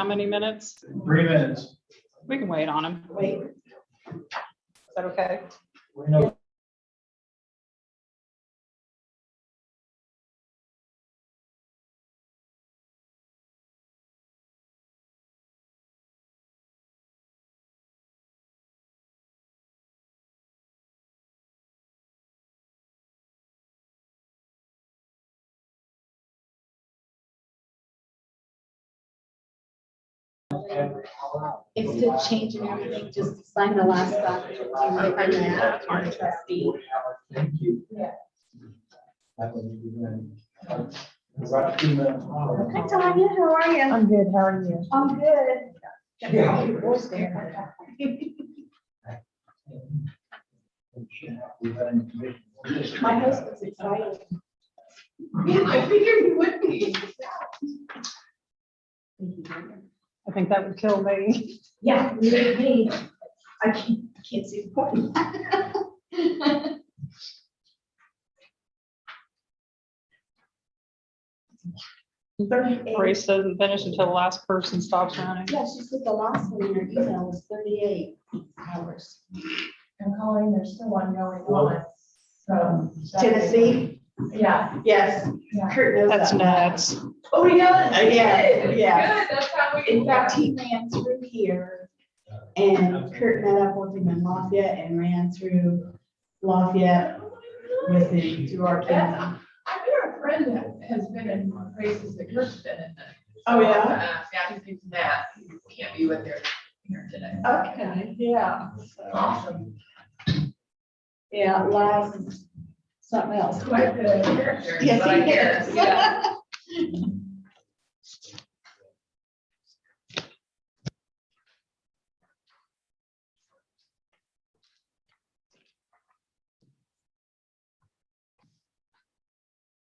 how many minutes? 3 minutes. We can wait on him. Wait. Is that okay? We know. It's to change and everything, just sign the last document. Do you like that, our trustee? Thank you. Yeah. That was good. About 2 minutes. Hi, Tanya, how are you? I'm good, how are you? I'm good. Yeah. Your voice there. My husband's excited. Yeah, I figured you would be. I think that would kill me. Yeah, me. I can't see the point. Race doesn't finish until the last person stops running. Yeah, she said the last one in her email was 38 hours. I'm calling, there's still one going on. From Tennessee? Yeah. Yes. Yeah. Kurt knows That's that. nuts. Oh, he does? Yeah, yeah. Good, that's how we. In fact, he ran through here and Kurt met up with him in Lafayette and ran through Lafayette with him through our county. I hear a friend that has been in races that Kurt's been in. Oh, yeah? Yeah, his name's Matt. He can't be with here today. Okay, yeah. Awesome. Yeah, last, something else. Quite the character. Yes, what I he hear. is. Yeah.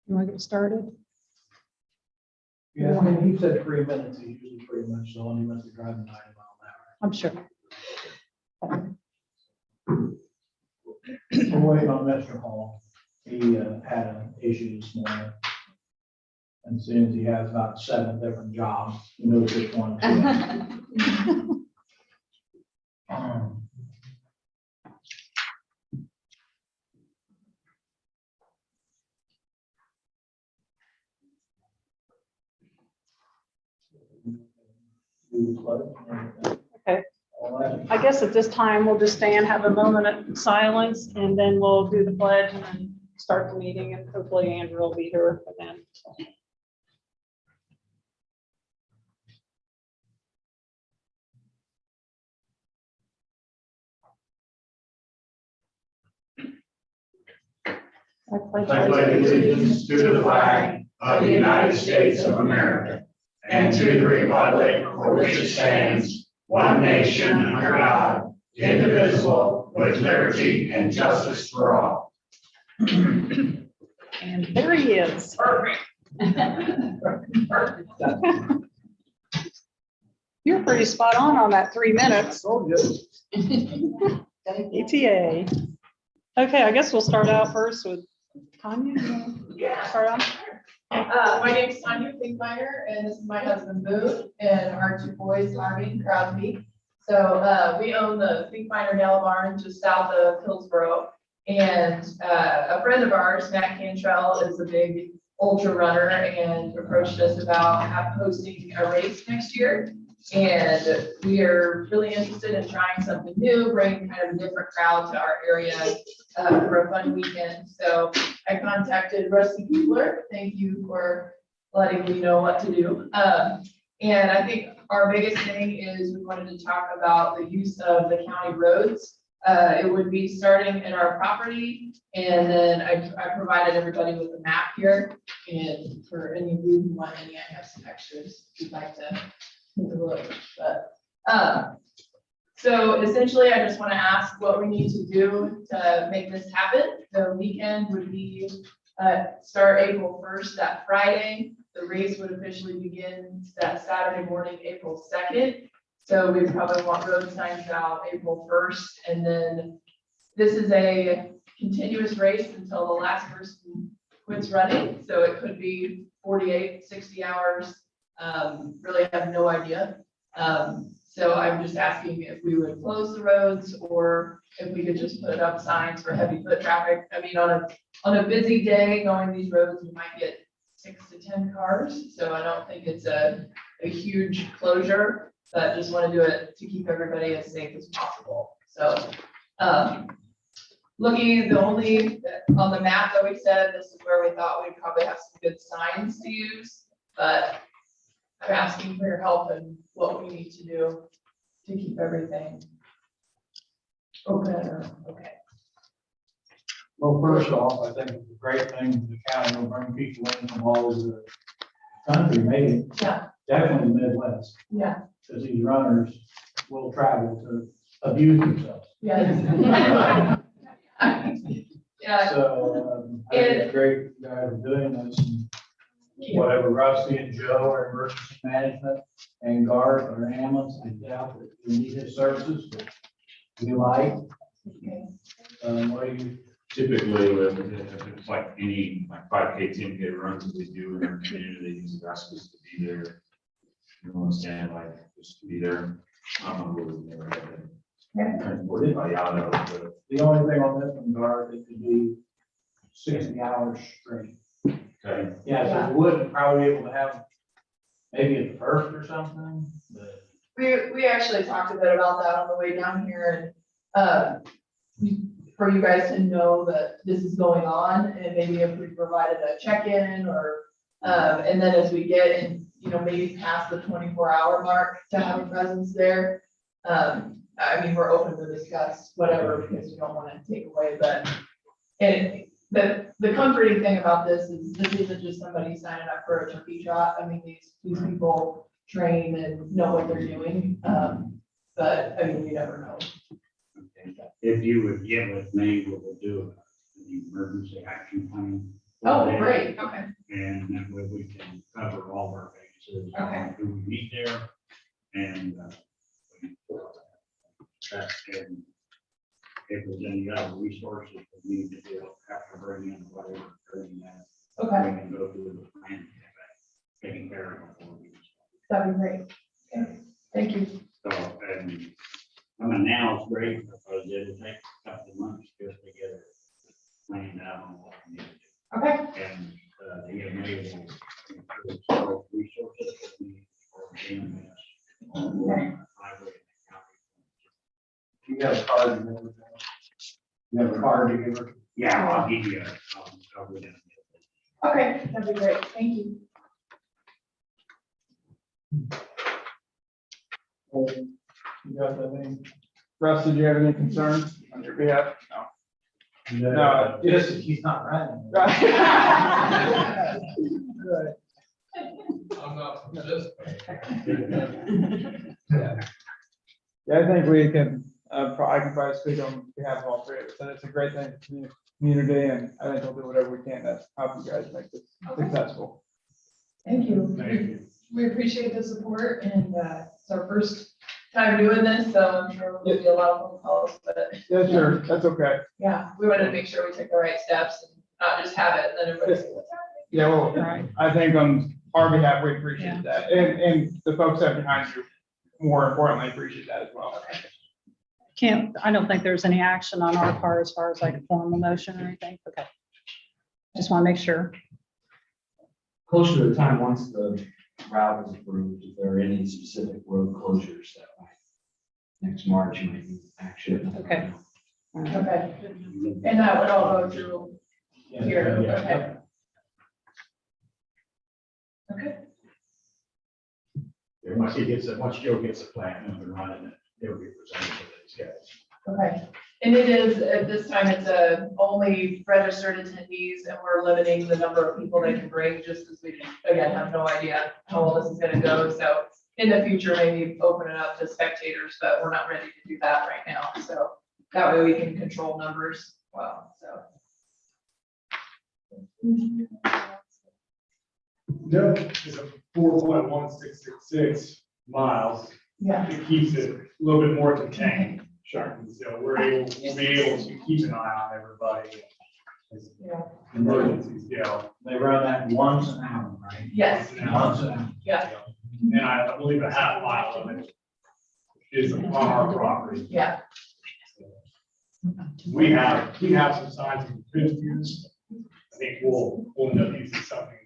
You want to get started? Yeah, I mean, he said 3 minutes, he's usually pretty much so, and he must be driving 90 miles I'm sure. an hour. We're waiting on Mr. Hall. He had an issue this morning. And as soon as he has about 7 different jobs, he knows which one. to do the pledge. Okay. All that. I guess at this time, we'll just stand, have a moment of silence, and then we'll do the pledge and then start the meeting, and hopefully Andrew will be here for then. I pledge I pledge allegiance to the flag of the United States of America and to the republic for which it stands, one nation under God, indivisible, with liberty and justice for all. And there he is. Perfect. You're pretty spot on that 3 minutes. Oh, yes. ETA. Okay, I guess we'll start out first with Tanya. You wanna Start on. My name's Tanya Finkmeyer, and this is my husband Boone, and our 2 boys, Harvey and Crosby. So, we own the Finkmeyer Dell Barn just south of Hillsborough. And, a friend of ours, Matt Cantrell, is a big ultra runner and approached us about hosting a race next year. And we are really interested in trying something new, bring kind of a different crowd to our area for a fun weekend. So I contacted Rusty Keebler. Thank you for letting me know what to do. And I think our biggest thing is we wanted to talk about the use of the county roads. It would be starting in our property, and then I provided everybody with a map here. And for any of you who want any, I have some extras if you'd like to take a look. But so essentially, I just want to ask what we need to do to make this happen. The weekend would be start April 1st, that Friday. The race would officially begin that Saturday morning, April 2nd. So we probably want road signs out April 1st. And then this is a continuous race until the last person quits running. So it could be 48, 60 hours. Really have no idea. So I'm just asking if we would close the roads or if we could just put up signs for heavy foot traffic. I mean, on a busy day going these roads, we might get 6 to 10 cars. So I don't think it's a huge closure, but just want to do it to keep everybody as safe as possible. So, looking on the map that we said, this is where we thought we'd probably have some good signs to use, but I'm asking for your help and what we need to do to keep everything open or okay. Well, first off, I think it's a great thing the county will bring people in from all over the country, maybe Yeah, definitely the Midwest, yeah, because these runners will travel to abuse themselves. yeah. Yeah, So, I think it's great you guys are doing this. And whatever Rusty and Joe are emergency management and Garth or ambulance, I doubt that you need his services, but we like, what do you, Typically, if it's like any, like 5K, 10K runs that we do in our community, they just ask us to be there. You want to stand like, just to be there. Transport anybody out of it, but the only thing on this one, Garth, it could be 60 hours straight. okay. Yeah, so we wouldn't probably be able to have maybe a first or something, but. we actually talked a bit about that on the way down here and, for you guys to know that this is going on and maybe if we provided a check-in or, and then as we get in, maybe past the 24-hour mark to have a presence there. I mean, we're open to discuss whatever because we don't want to take away, but the comforting thing about this is this isn't just somebody signing up for a turkey trot. I mean, these people train and know what they're doing. But I mean, you never know. If you would get with me, we will do an emergency action plan. Oh, great, okay. And that way we can cover all our bases. Okay. Who we meet there and, that's, and if there's any other resources we need to do, have to bring in whatever during that. Okay, We can go through the plan, and have that taken care of before we. that'd be great. Okay, thank you. So, and, I mean, now it's great because it'll take a couple of months just to get it planned out on what we need to do. Okay, And, the EMA will include resources that we need for EMS. Highway and county. You have a card, you never. You have a card to give her. Yeah, I'll give you a, I'll read it. okay, that'd be great. Thank you. You got that thing? Russ, did you have any concerns on your behalf? No. No. Just if he's not running. Right. I'm not Yeah, I think we can, I can probably speak on behalf of all three of us, and it's a great thing for the community, and I think we'll do whatever we can to help you guys make this successful. Thank you. Thank you. We appreciate the support and it's our first time doing this, so I'm sure there'll be a lot of phone calls, but Yeah, sure, that's okay. yeah, we wanted to make sure we took the right steps and not just have it, and then everybody says, what's happening? Yeah, well, Right. I think on our behalf, we appreciate Yeah. that, and the folks that are behind you, more importantly, appreciate that as well. I don't think there's any action on our part as far as like a formal motion or anything. Okay. Just want to make sure. Closer to the time, once the route is approved, if there are any specific road closures that might, next March, you might need action. Okay. Okay, and that would all go through here, okay. Okay, Once he gets it, once Joe gets the plan up and running, it'll be presented to these guys. okay. And it is, at this time, it's only registered attendees and we're limiting the number of people they can bring just as we, again, have no idea how well this is gonna go. So in the future, maybe open it up to spectators, but we're not ready to do that right now. So that way we can control numbers well, so. No, it's a 4.1666 miles. Yeah, It keeps it a little bit more contained. Sure. So we'll be able to keep an eye on everybody. As yeah, emergencies, They run that once an hour, right? yes, Once an hour. yeah, And I believe a half mile of it is on our property. Yeah. We have some signs we could use. I think we'll end up using something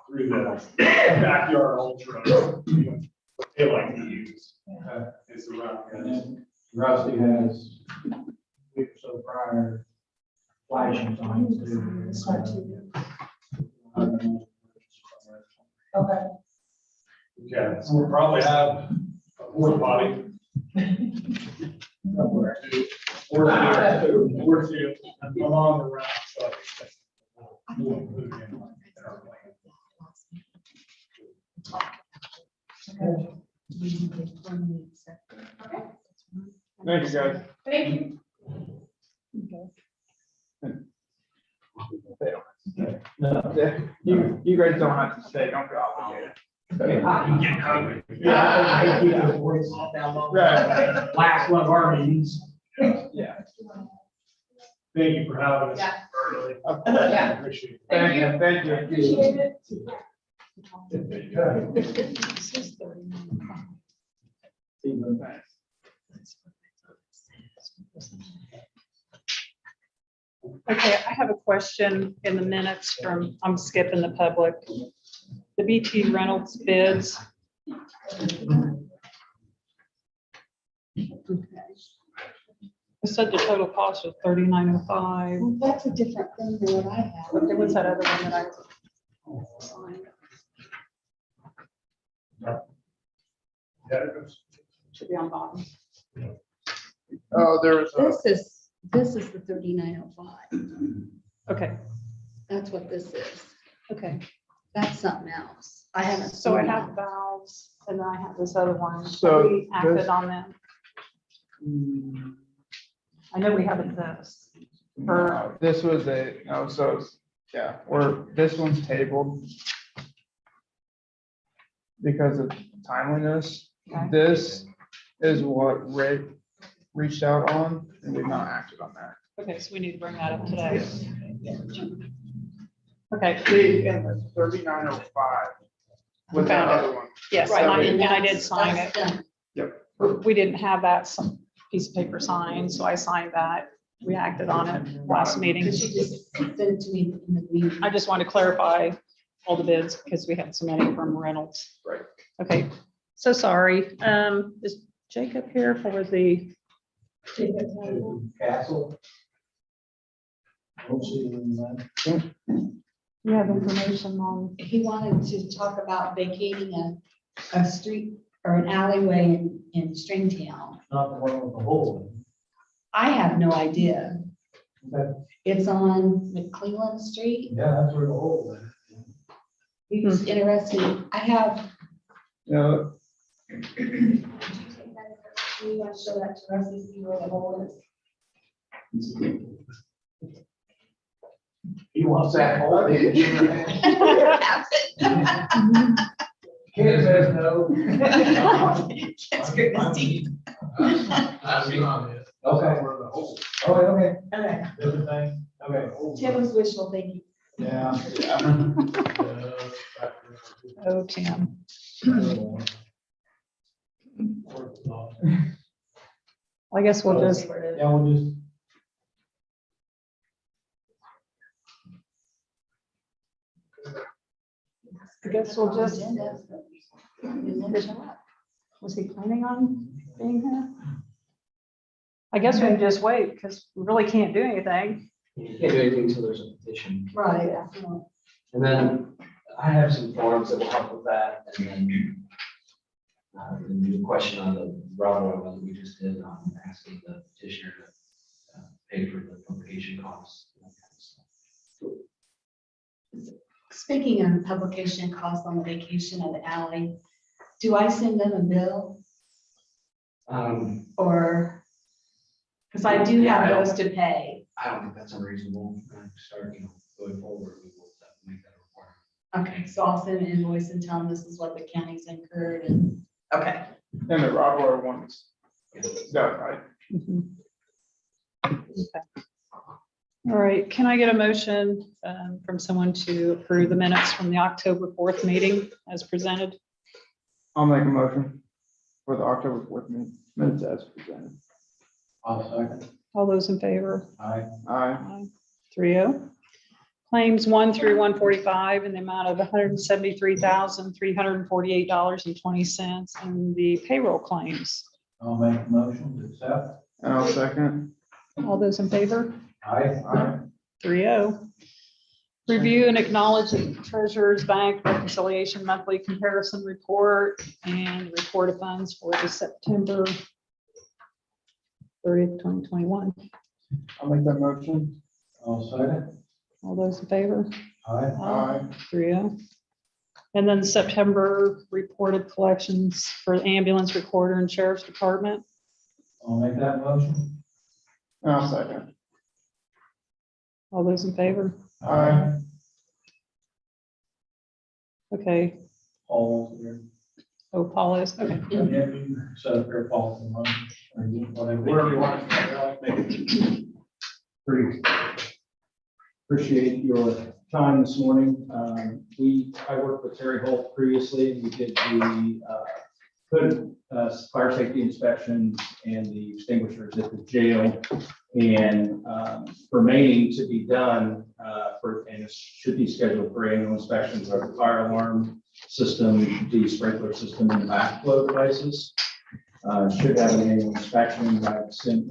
through the backyard ultra. What they like to use is the route. And then Rusty has, week or so prior, flashing signs too. Okay. Okay, so we'll probably have a porta potty. Or two along the route, so I think that's what we'll include in our plan. Thank you, guys. Thank you. Yeah, you guys don't have to stay, don't feel obligated. Get covered. Yeah. Keep the voice down low. Right. Last one of our meetings. Yeah. Thank you for having us Yeah. early. Yeah. Appreciate it. Thank you, thank you. Appreciate it. Okay, I have a question in the minutes from, I'm skipping the public. The BT Reynolds bids. It said the total cost was $39.05. Well, that's a different thing than what I have. Okay, what's that other one that I signed? Should be on bottom. Oh, there was a, This is the 3905. Okay, That's what this is. okay. That's something else. I haven't. So I seen have that. valves and then I have this other one. So We acted this- on them. I know we haven't this. no, this was a, no, so, it's- yeah, this one's tabled. Because of timeliness. Okay. This is what Rick reached out on, and we've not acted on that. Okay, so we need to bring that up today. Okay, See, and the 3905 was that Found it. other one. yes, Right, and I did sign that's it. done. We didn't have that piece of paper signed, so I signed that. We acted on it last meeting. Because you just sent it to me in the meeting. I just want to clarify all the bids because we had so many from Reynolds. Right. Okay, so sorry. Is Jacob here for the, Castle. Don't see them, you have information on, He wanted to talk about vacating a street or an alleyway in Stringtown. not the one with the hole. I have no idea. Okay. It's on McClellan Street. Yeah, that's where the hole is. He's interested. I have. No, You want to show that to us, to see where the hole is? He wants that hole. Kid says no. That's Christie. Okay. Oh, okay. Okay. Different thing. Okay. Tim was wishful thinking. Yeah. oh, Tim. I guess we'll just, Yeah, we'll just. I guess we'll just, was he planning on being here? I guess we can just wait because we really can't do anything. You can't do anything until there's a petition. Right. And then I have some forms that will help with that, and then the question on the route oil one that we just did, asking the petitioner to pay for the publication costs. and that kind of stuff. Speaking of publication costs on the vacation of the alley, do I send them a bill or? Because I do have those to pay. I don't think that's unreasonable. Going forward, we will make that a requirement. Okay, so I'll send an invoice and tell them this is what the county's incurred and, okay. and the Rob Roy one's done, right? Mhm. Okay. All right, can I get a motion from someone to approve the minutes from the October 4th meeting as presented? I'll make a motion for the October 4th minutes as presented. I'll second. All those in favor? Aye. Aye. 3-0. Claims 1 through 145 in the amount of $173,348.20, and the payroll claims. I'll make a motion to accept. And I'll second. All those in favor? Aye. Aye. 3-0. Review and acknowledge the Treasurer's Bank Reconciliation Monthly Comparison Report and report of funds for the September 30th, 2021. I'll make that motion. I'll second. All those in favor? Aye. Aye. 3-0. And then September reported collections for the ambulance recorder and sheriff's department. I'll make that motion. And I'll second. All those in favor? Aye. Okay. Paul's here. Oh, Paul is, okay. Yeah, you set up your Paul for one, or you- Whatever you want. Pretty appreciate your time this morning. I worked with Terry Holt previously. We did the hood fire safety inspections and the extinguishers at the jail. And remaining to be done and it should be scheduled for annual inspections are the fire alarm system, the sprinkler system, and the backflow devices. Should have an annual inspection. I've sent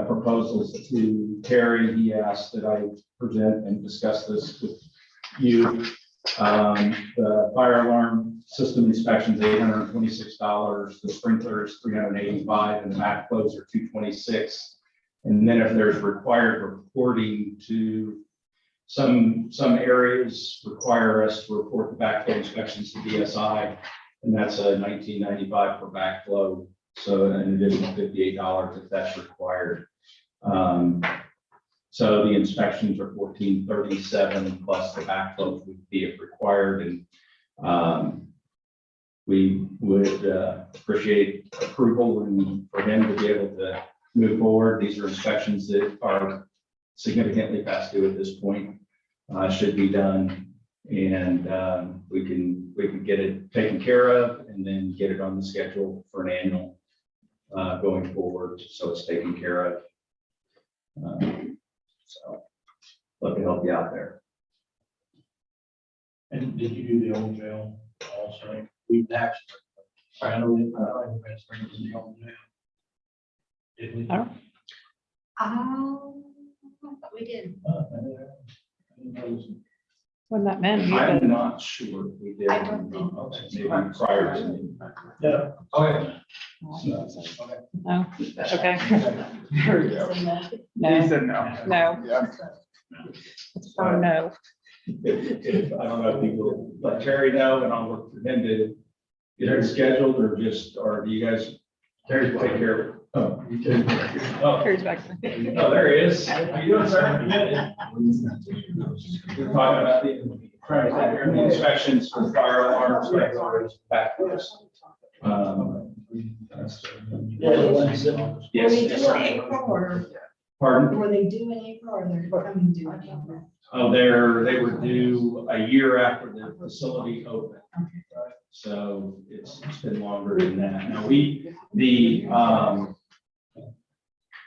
proposals to Terry. He asked that I present and discuss this with you. The fire alarm system inspection is $826. The sprinklers $385, and the backflows are $226. And then if there's required reporting to some areas require us to report the backflow inspections to BSI, and that's a $19.95 per backflow. So an additional $58 if that's required. So the inspections are $1437 plus the backflow would be if required. And we would appreciate approval and for him to be able to move forward. These are inspections that are significantly past due at this point. Should be done, and we can get it taken care of and then get it on the schedule for an annual going forward, so it's taken care of. So love to help you out there. And did you do the old jail also? We actually, I know we, best friends in the old jail. Did we? I don't- But we did. Wasn't that many, I'm but not sure if we did. I don't think- Maybe prior to. Yeah. Okay. no, okay, There we go. He no, said no. no, Yeah. it's for no. If, I don't know if you will let Terry know, and I'll work for him to get it scheduled, or do you guys, Terry, take care of it? Oh, you take care of it. Oh, Carries back. oh, there he is. How you doing, sir? We're talking about the inspections for fire alarms, backflows. Yes, Were they yes, due in sir. April or, Pardon? were they due in April or they're coming due in April? Oh, they were due a year after the facility opened. So it's been longer than that. Now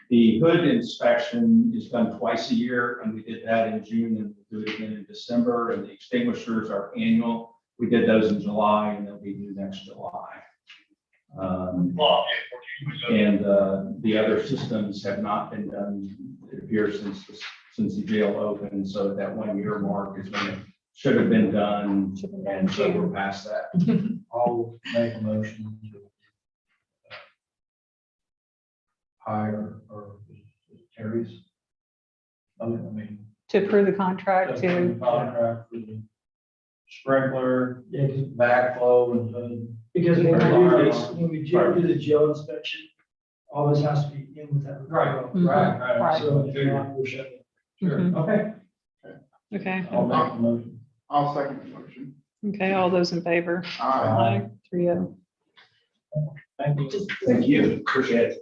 the hood inspection is done twice a year, and we did that in June, and we'll do it again in December. And the extinguishers are annual. We did those in July, and they'll be due next July. And the other systems have not been done, it appears, since the jail opened. So that 1 year mark is when it should have been done, and so we're past that. I'll make a motion to hire or Terry's. I mean. To approve the contract to, Contract for the sprinkler, backflow and hood. Because when we do Right. this, when we do the jail inspection, all this has to be in with that. Mhm. Right. So if you're not, we'll shut it. Mhm. Okay. okay, I'll make a motion. I'll second the motion. okay, all those in favor? Aye. 3-0. Thank you. Thank you, appreciate it.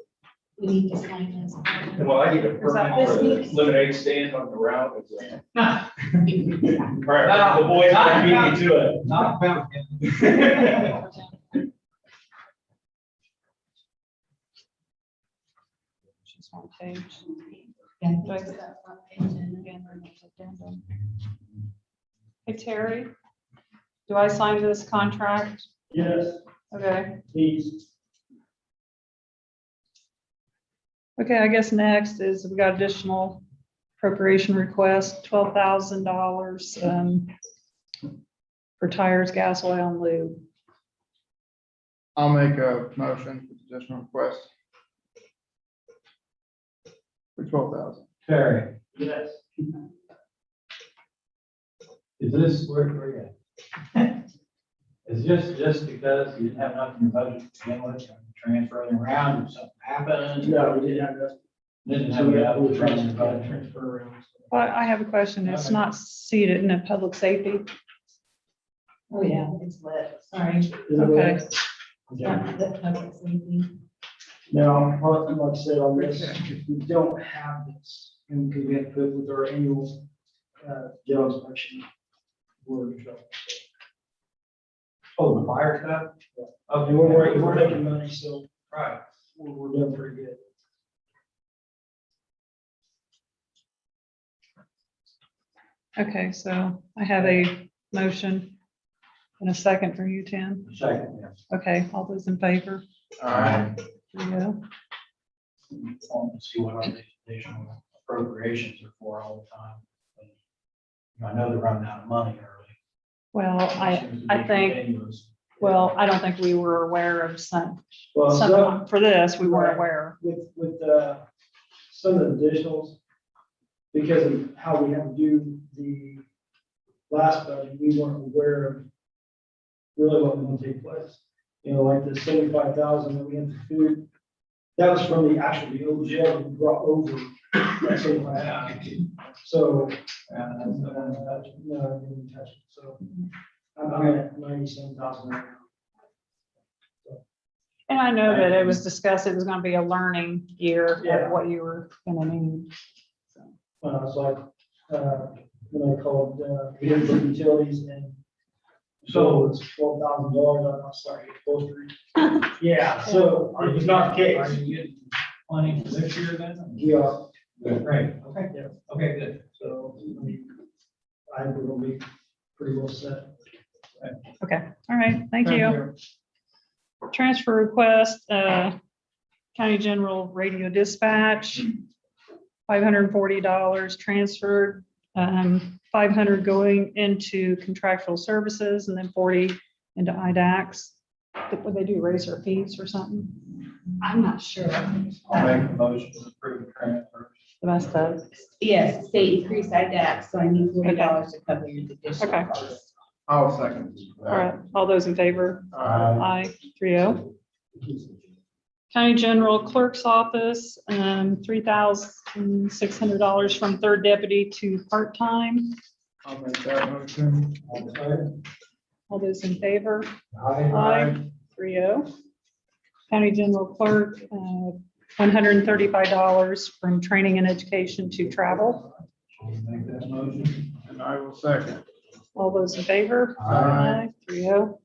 We need to sign this. And well, I need a Is that permit for the all? lemonade stand on the route. All right, the boys are beating me to it. Not found. Just one page. Yeah, I think it's that front page, and Again, there's addendum. Hey, Terry, do I sign this contract? Yes, Okay. please. Okay, I guess next is we got additional appropriation request, $12,000 for tires, gas, oil, and lube. I'll make a motion for additional request. For 12,000. Terry, Yes. is this where you at? Is just because you didn't have enough in your budget to begin with, transferring around, if something happened? No, we didn't have that. Didn't have enough to run your budget. Transfer around. Well, I have a question. It's not seated in a public safety. Oh, yeah, it's lit, sorry. Is it Okay. right? It's not lit public safety. Now, like I said on this, if we don't have this, and because we have to put it with our annual, jail inspection, we're in trouble. Oh, the fire stuff? And we're making money, so Right. we're doing pretty good. Okay, so I have a motion and a second for you, Tim. Second, yes. Okay, all those in favor? All right. Yeah. Want to see what all these additional appropriations are for all the time. I know they're running out of money early. Well, I think, well, I don't think we were aware of some, Well, so for this, we weren't Right. aware. with, some of the additionals, because of how we had to do the last budget, we weren't aware of really what was going to take place. You know, like the 75,000 that we had to do, that was from the actual, the old jail we brought over. That 75,000. So, no, I didn't touch it, so I'm at 97,000 right now. And I know that it was discussed, it was gonna be a learning year Yeah. of what you were gonna need. It's like, when I called, we did the utilities and so it's $12,000, I'm not starting to get close to. Yeah, so it was not the Are case. you getting money for this year then? We are, Great, okay, yeah, okay, good. so, I mean, I think we're gonna be pretty well set. Okay, all right, thank you. Transfer request, County General Radio Dispatch, $540 transferred, 500 going into contractual services and then 40 into IDAX. Would they do raise their fees or something? I'm not sure. I'll make a motion to approve the transfer. The best of, Yes, state increased IDAC, so I need $40 to cover your additional Okay. costs. I'll second. all right, all those in favor? Aye. Aye, 3-0. County General Clerk's Office, $3,600 from third deputy to part-time. I'll make that motion. All those in favor? Aye. Aye, 3-0. County General Clerk, $135 from training and education to travel. I'll make that motion. And I will second. All those in favor? Aye. 3-0.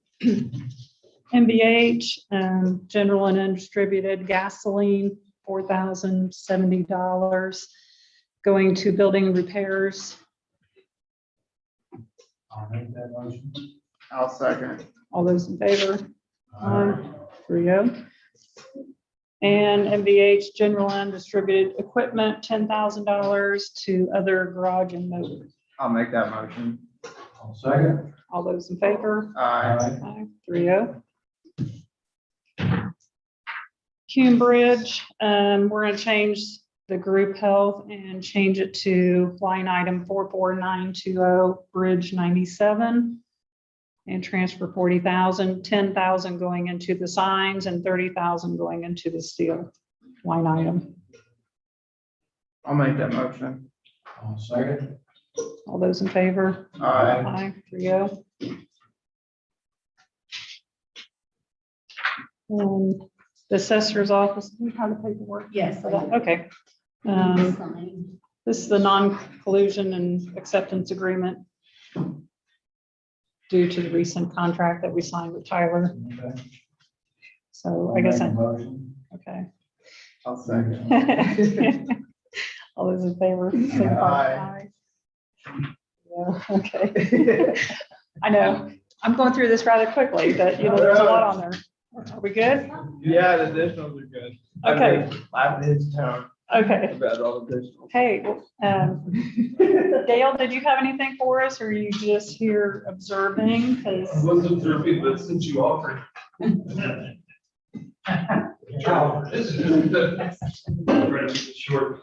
MBH, general and undistributed gasoline, $4,070 going to building repairs. I'll make that motion. I'll second. All those in favor? Aye. 3-0. And MBH, general and undistributed equipment, $10,000 to other garage and motor. I'll make that motion. I'll second. All those in favor? Aye. Aye, 3-0. Cume Bridge, we're gonna change the group health and change it to line item 44920, Bridge 97. And transfer 40,000, 10,000 going into the signs and 30,000 going into the steel line item. I'll make that motion. I'll second. All those in favor? Aye. Aye, 3-0. The assessor's office, do we have the paperwork? Yes. for that? Okay. Sign. This is the non-collusion and acceptance agreement due to the recent contract that we signed with Tyler. Okay. So I guess, I'll make a motion. okay. I'll second. All those in favor? signify by aye. Yeah, okay. I know, I'm going through this rather quickly, but you know, there's a lot on there. Are we good? Yeah, the additionals are good. Okay. I've been in town Okay. about all the additionals. Hey, Dale, did you have anything for us, or are you just here observing? Because Wasn't therapy, but since you offered. Short.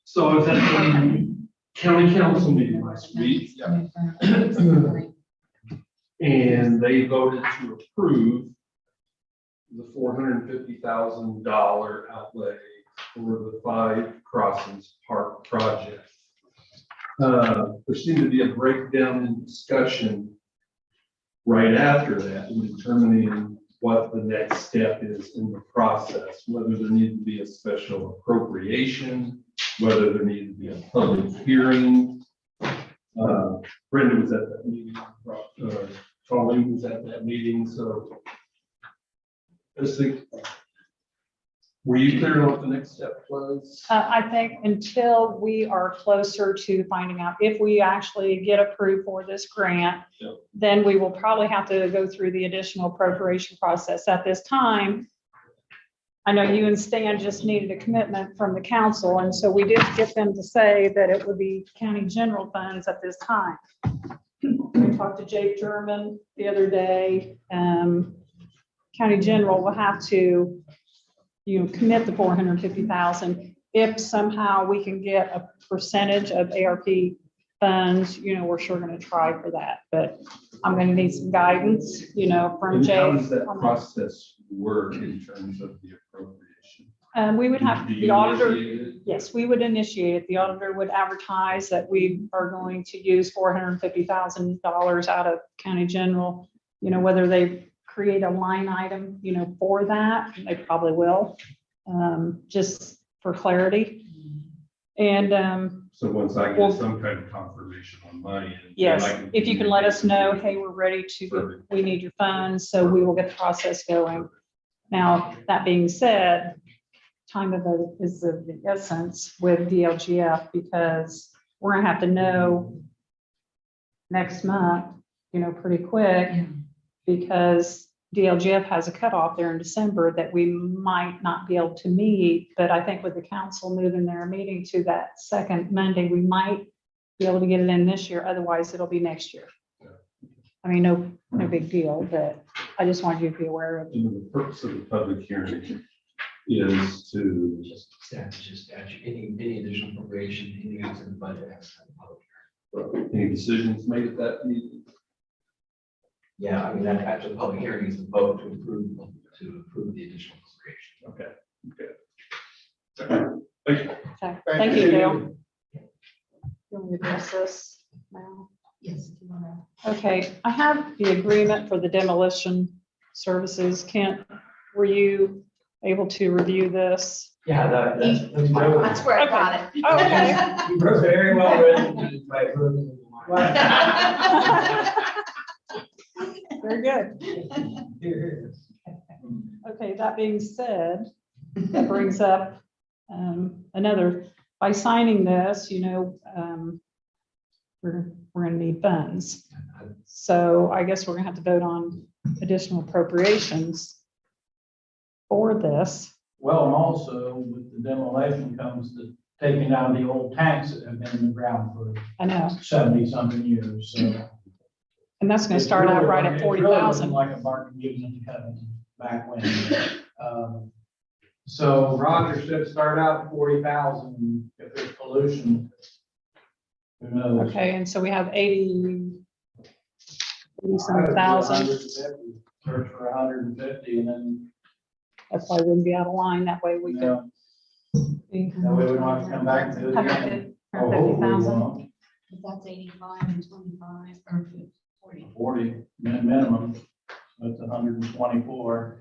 So I was at the county council meeting last week. And they voted to approve the $450,000 outlay for the 5 Crossings Park project. There seemed to be a breakdown in discussion right after that in determining what the next step is in the process, whether there needed to be a special appropriation, whether there needed to be a public hearing. Brenda was at that meeting, Colleen was at that meeting, so I just think, were you clear on what the next step was? I think until we are closer to finding out if we actually get approved for this grant, Yep. then we will probably have to go through the additional appropriation process. At this time, I know you and Stan just needed a commitment from the council, and so we did get them to say that it would be county general funds at this time. We talked to Jake German the other day. County general will have to, commit the 450,000. If somehow we can get a percentage of ARP funds, we're sure going to try for that, but I'm going to need some guidance, from And Jake. how does that on that. process work in terms of the appropriation? We would have, Do the you auditor, initiate it? yes, we would initiate it. The auditor would advertise that we are going to use $450,000 out of county general, whether they create a line item, for that, they probably will, just for clarity. And, So once I Well- get some kind of confirmation on my end. then I yes, can if you can let us know, communicate. hey, we're ready to, Perfect. we need your funds, so we will get the process going. Now, that being said, time is of the essence with DLGF, because we're gonna have to know next month, pretty quick, because DLGF has a cutoff there in December that we might not be able to meet, but I think with the council moving their meeting to that second Monday, we might be able to get it in this year, otherwise it'll be next year. I mean, no big deal, but I just wanted you to be aware of. And the purpose of the public hearing is to, Just statute, any additional appropriation, anything else in the budget has to have a public hearing. any decisions made at that meeting. Yeah, I mean, that after the public hearing is the vote to approve the additional appropriation. Okay. Thank you. Okay, thank you, Dale. You want me to address this now? Yes. do you wanna- Okay, I have the agreement for the demolition services. Kent, were you able to review this? Yeah, that's fine. That's where I got it. Oh, okay. Very well written by Bruce. Very good. Okay, that being said, that brings up another, by signing this, we're gonna need funds. So I guess we're gonna have to vote on additional appropriations for this. Well, and also with the demolition comes the taking down the old tanks that have been in the ground for I know, 70-something years, so. and that's gonna start out right at It really wasn't 40,000. like a bargain given at the covenant back when. So Roger should start out at 40,000 if there's pollution. Who knows? Okay, and so we have 80-some thousand. Search for 150 and then, That's why we wouldn't be out of line. That way we you could. know, that way we don't have to come back to it again. Oh, hopefully we 150,000. won't. That's 85 and 25 or 40. 40 minimum, that's 124.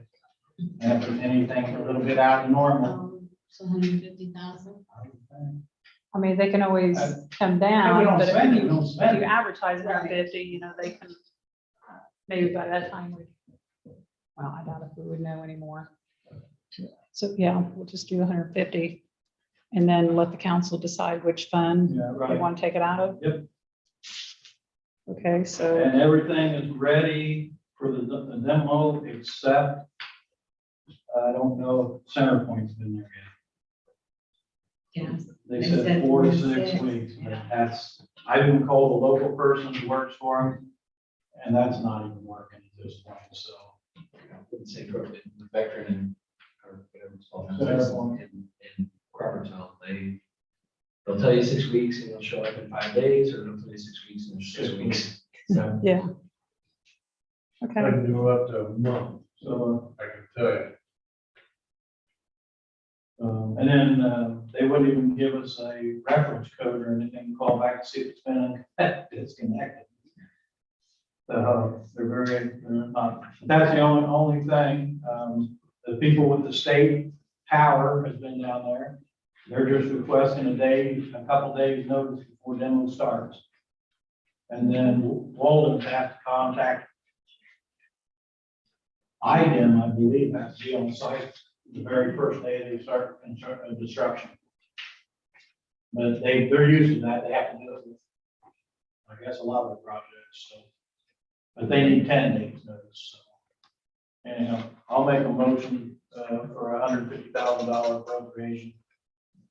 And if anything a little bit out of normal. So 150,000. I mean, they can always come If we down, don't but if spend it, we you, don't if spend you it. advertise 150, they can, maybe by that time, well, I doubt if we would know anymore. So, yeah, we'll just do 150. And then let the council decide which fund Yeah, they right. want to take it out of. Yep. Okay, so, And everything is ready for the demo, except I don't know if Center Point's been there yet. Yes. They They said said 4 to 4 to 6 6, weeks, but yeah. that's, I even called a local person who works for him, and that's not even working at this point, so. Wouldn't say for the veteran and, or whatever it's called. Center Point. In Crawfordtown, they'll tell you 6 weeks and they'll show up in 5 days, or they'll tell you 6 weeks and 6 weeks. So, yeah. Okay, can do up to a month, So, I can tell you. and then, they wouldn't even give us a reference code or anything, call back to see if it's been disconnected. So, they're not, that's the only thing, the people with the state tower has been down there. They're just requesting a couple days notice before demo starts. And then Walden has to contact IDEM, I believe, has to be on site the very first day they start construction. But they're used to that, they have to do it with, I guess, a lot of the projects, so. But they need 10 days notice, so. Anyhow, I'll make a motion, for $150,000 appropriation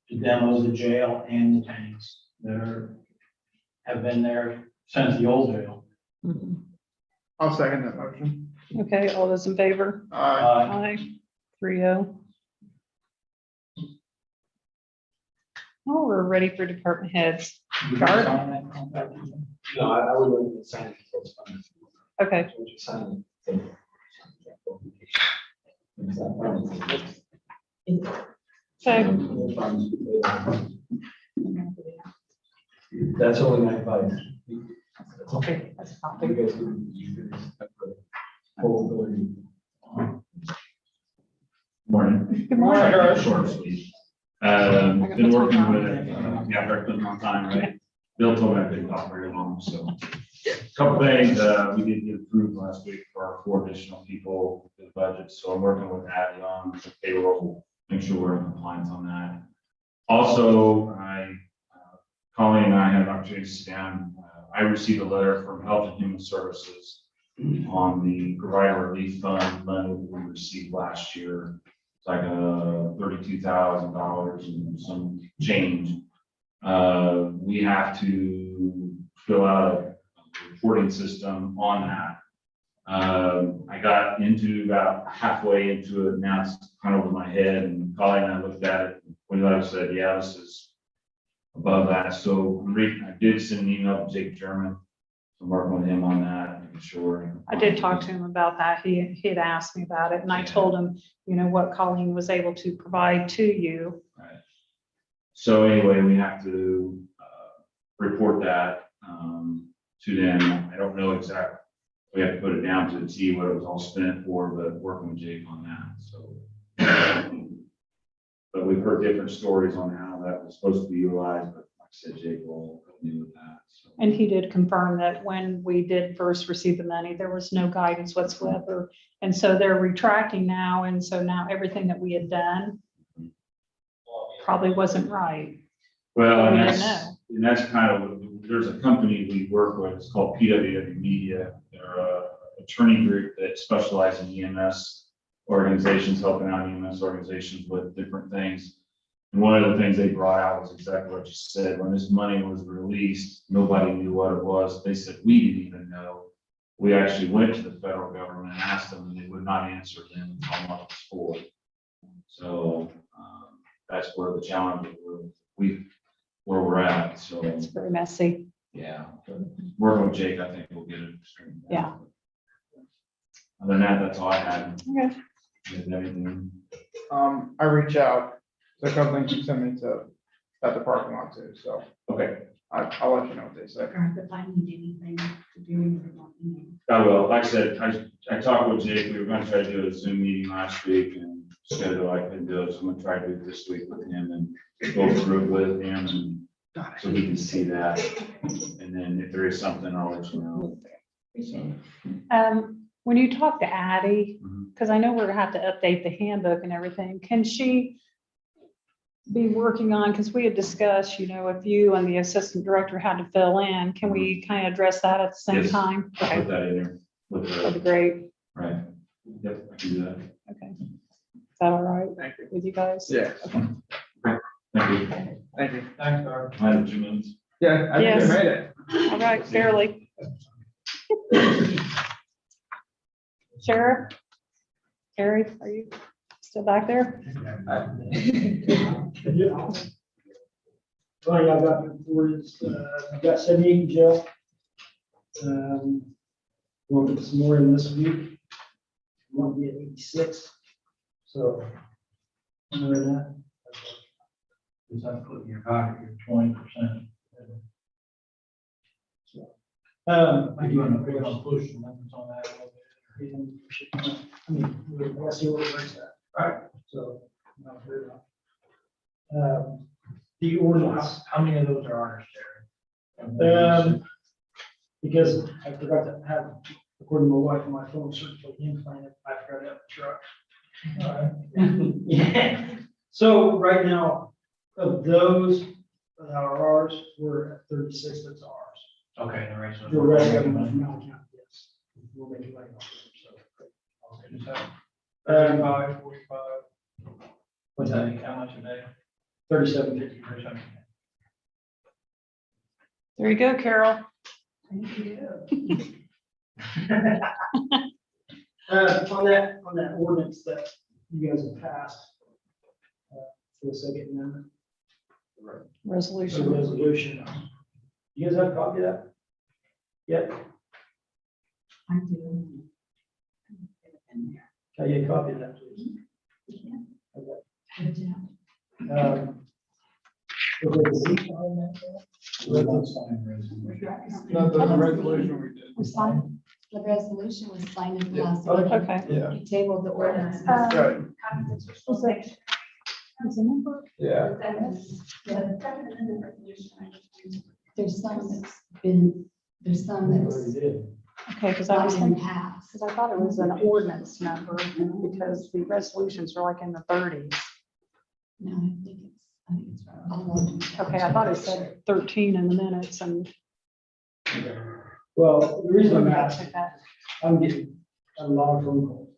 to demo the jail and the tanks that have been there since the old jail. Mhm. I'll second that motion. Okay, all those in favor? Aye. 3-0. Oh, we're ready for department heads. You Guard? sign that contract? no, I would like to sign it. So it's fine. Okay, Would you sign it? Is that fine? so, That's only my advice. okay, that's You fine. guys can have the full ability. Morning. Good morning. Short, sweet. got Been my working time with, on. yeah, Brooklyn on time, right? Bill told me I couldn't talk very long, so. Couple things, we did get approved last week for our 4 additional people in the budget, so I'm working with Abby on the payroll, make sure we're in compliance on that. Also, Colleen and I had an opportunity to sit down. I received a letter from Health and Human Services on the provider relief fund money that we received last year. It's like $32,000 and some change. We have to fill out a reporting system on that. I got into about halfway into it, now it's kind of over my head, and Colleen and I looked at it, and we said, yeah, this is above that. So I did send an email to Jake German. I'm working with him on that, making sure. I did talk to him about that. He had asked me about it, and I told him, you know, what Colleen was able to provide to you. Right. So anyway, we have to report that to them. I don't know exactly. We have to put it down to see what it was all spent for, but working with Jake on that, so. But we've heard different stories on how that was supposed to be utilized, but like I said, Jake will help me with that. So. And he did confirm that when we did first receive the money, there was no guidance whatsoever. And so they're retracting now, and so now everything that we had done probably wasn't right. Well, We and didn't that's kind of, there's a company we work with, it's called PWW Media. They're a attorney group that specializes in EMS organizations, helping out EMS organizations with different things. And one of the things they brought out was exactly what you said. When this money was released, nobody knew what it was. They said, we didn't even know. We actually went to the federal government and asked them, and they would not answer them and tell them what it was for. So that's where the challenge is, where we're at, so. It's very messy. Yeah, working with Jake, I think we'll get it straightened out. Yeah. Other than that, that's all I had. Okay. Is anything? I reach out to a couple things you sent me to, at the parking lot too, so Okay, I'll let you know what they say. Or if I need anything to do, let me know. I will. Like I said, I talked with Jake. We were gonna try to do a Zoom meeting last week and schedule, I couldn't do it, so I'm gonna try to do it this week with him and go through it with him and so he can see that. And then if there is something, I'll let you know. So, When you talk to Addie, Mhm. because I know we're gonna have to update the handbook and everything, can she be working on, because we had discussed, if you and the assistant director had to fill in, can we kind of address that at the same Yes. time? I'll Okay, put that in there. With that'd be the, great. right. Yep, I can do that. Okay. Is that all right Thank you. with you guys? Yeah, Thank you. thank you. Thanks, Gar. I have 2 minutes. Yeah, I think Yes. I made it. All right, fairly. Sheriff? Harry, are you still back there? All I've got before is, I've got 78 in jail. We'll get some more in this week. Want to be at 86. So, other than that. Just have to put in your pocket your 20%. We're gonna push the limits on that a little bit. I mean, we'll see what it brings at. Right. So, not fair enough. The ordinance, How many of those are ours, Terry? because I forgot to have, according to my wife, on my phone, search for the implant, I forgot to have the truck. Yeah. So right now, of those that are ours, we're at 36, that's ours. Okay, the rest of them. The rest of them are from out of county, yes. We'll make it right off of them, so. 35, 45. What's that, how much a day? 37.50. 37. There you go, Carol. On that ordinance that you guys have passed, for the second amendment, the Resolution. resolution, you guys have a copy of that? Yep, I do. can I get a copy of that, please? Okay. Was there a Z on that? Let's sign the resolution. No, the resolution we did. We signed, the resolution was signed in the Yeah. last meeting. Okay. Yeah, We tabled the ordinance. right, Is the number? yeah. There's some that's been, there's some Already that's did. Okay, because I was not been thinking, passed. because I thought it was an ordinance number, because the resolutions are like in the 30s. No, I think it's right. I'll look and check. Okay, I thought it said 13 in the minutes and. Well, the reason I'm Check asking, that. I'm getting a lot of phone calls.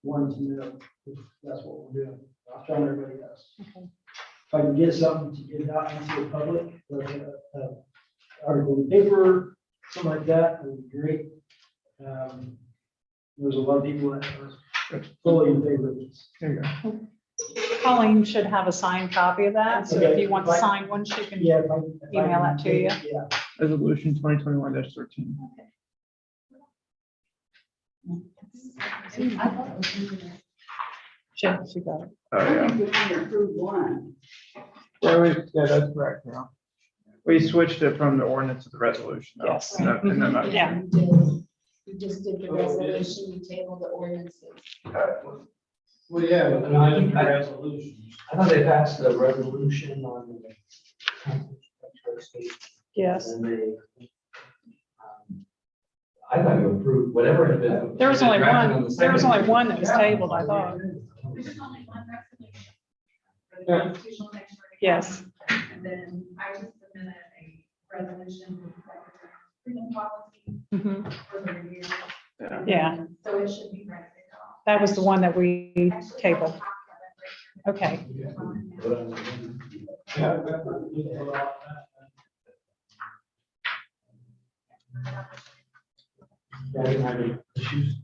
Wanting to know if that's what we're doing. I'm telling everybody else. Okay. If I can get something to get out into the public, like a article in the paper, something like that, would be great. There's a lot of people that are fully in favor of this. There you go. Colleen should have a signed copy of that, so if Okay. you want to sign one, she can. Yeah. if I Email can that to you. get- Yeah. Resolution 2021-13. I thought it was in there. She got it. Oh, yeah. Yeah, that's correct, yeah. We switched it from the ordinance to the resolution. though. Yes. And then that- Yeah. You just did the resolution, you tabled the ordinances. Well, yeah, but then I did the resolution. I thought they passed the resolution on the. Yes. And they. I thought you approved whatever had been. There was only drafted on one, the there was second. only one that was tabled, I thought. There's only one resolution. For the Yeah. constitutional measure. Yes. And then I just submitted a resolution with the freedom policy Mhm. for the review. Yeah, So it should be ready to go. that was the one that we Actually, I tabled. have it right Okay. here. Yeah, that's what we did a lot. Yeah, I didn't have any issues.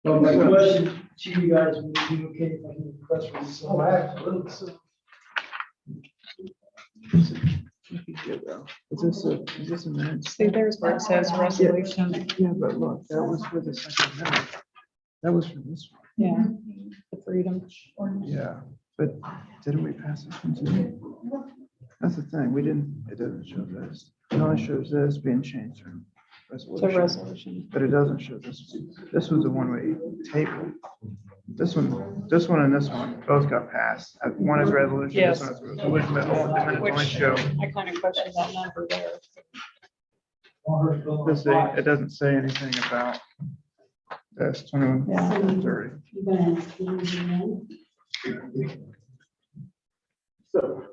Well, my question to you guys, would it be okay if I can press release? Oh, absolutely. Is this a minute? See, there's where it says resolution. Yeah, but look, that was for the second amendment. That was for this one. Yeah, the freedom. Yeah, but didn't we pass this one too? That's the thing, we didn't, it doesn't show this. It only shows this being changed from The resolution. resolution. But it doesn't show this. This was the one we tabled. This one, and this one both got passed. One is resolution, this Yes. one is resolution, but the minutes only show. I kind of questioned that number there. This thing, it doesn't say anything about this 21, Yeah. 30. You gonna change it in? So,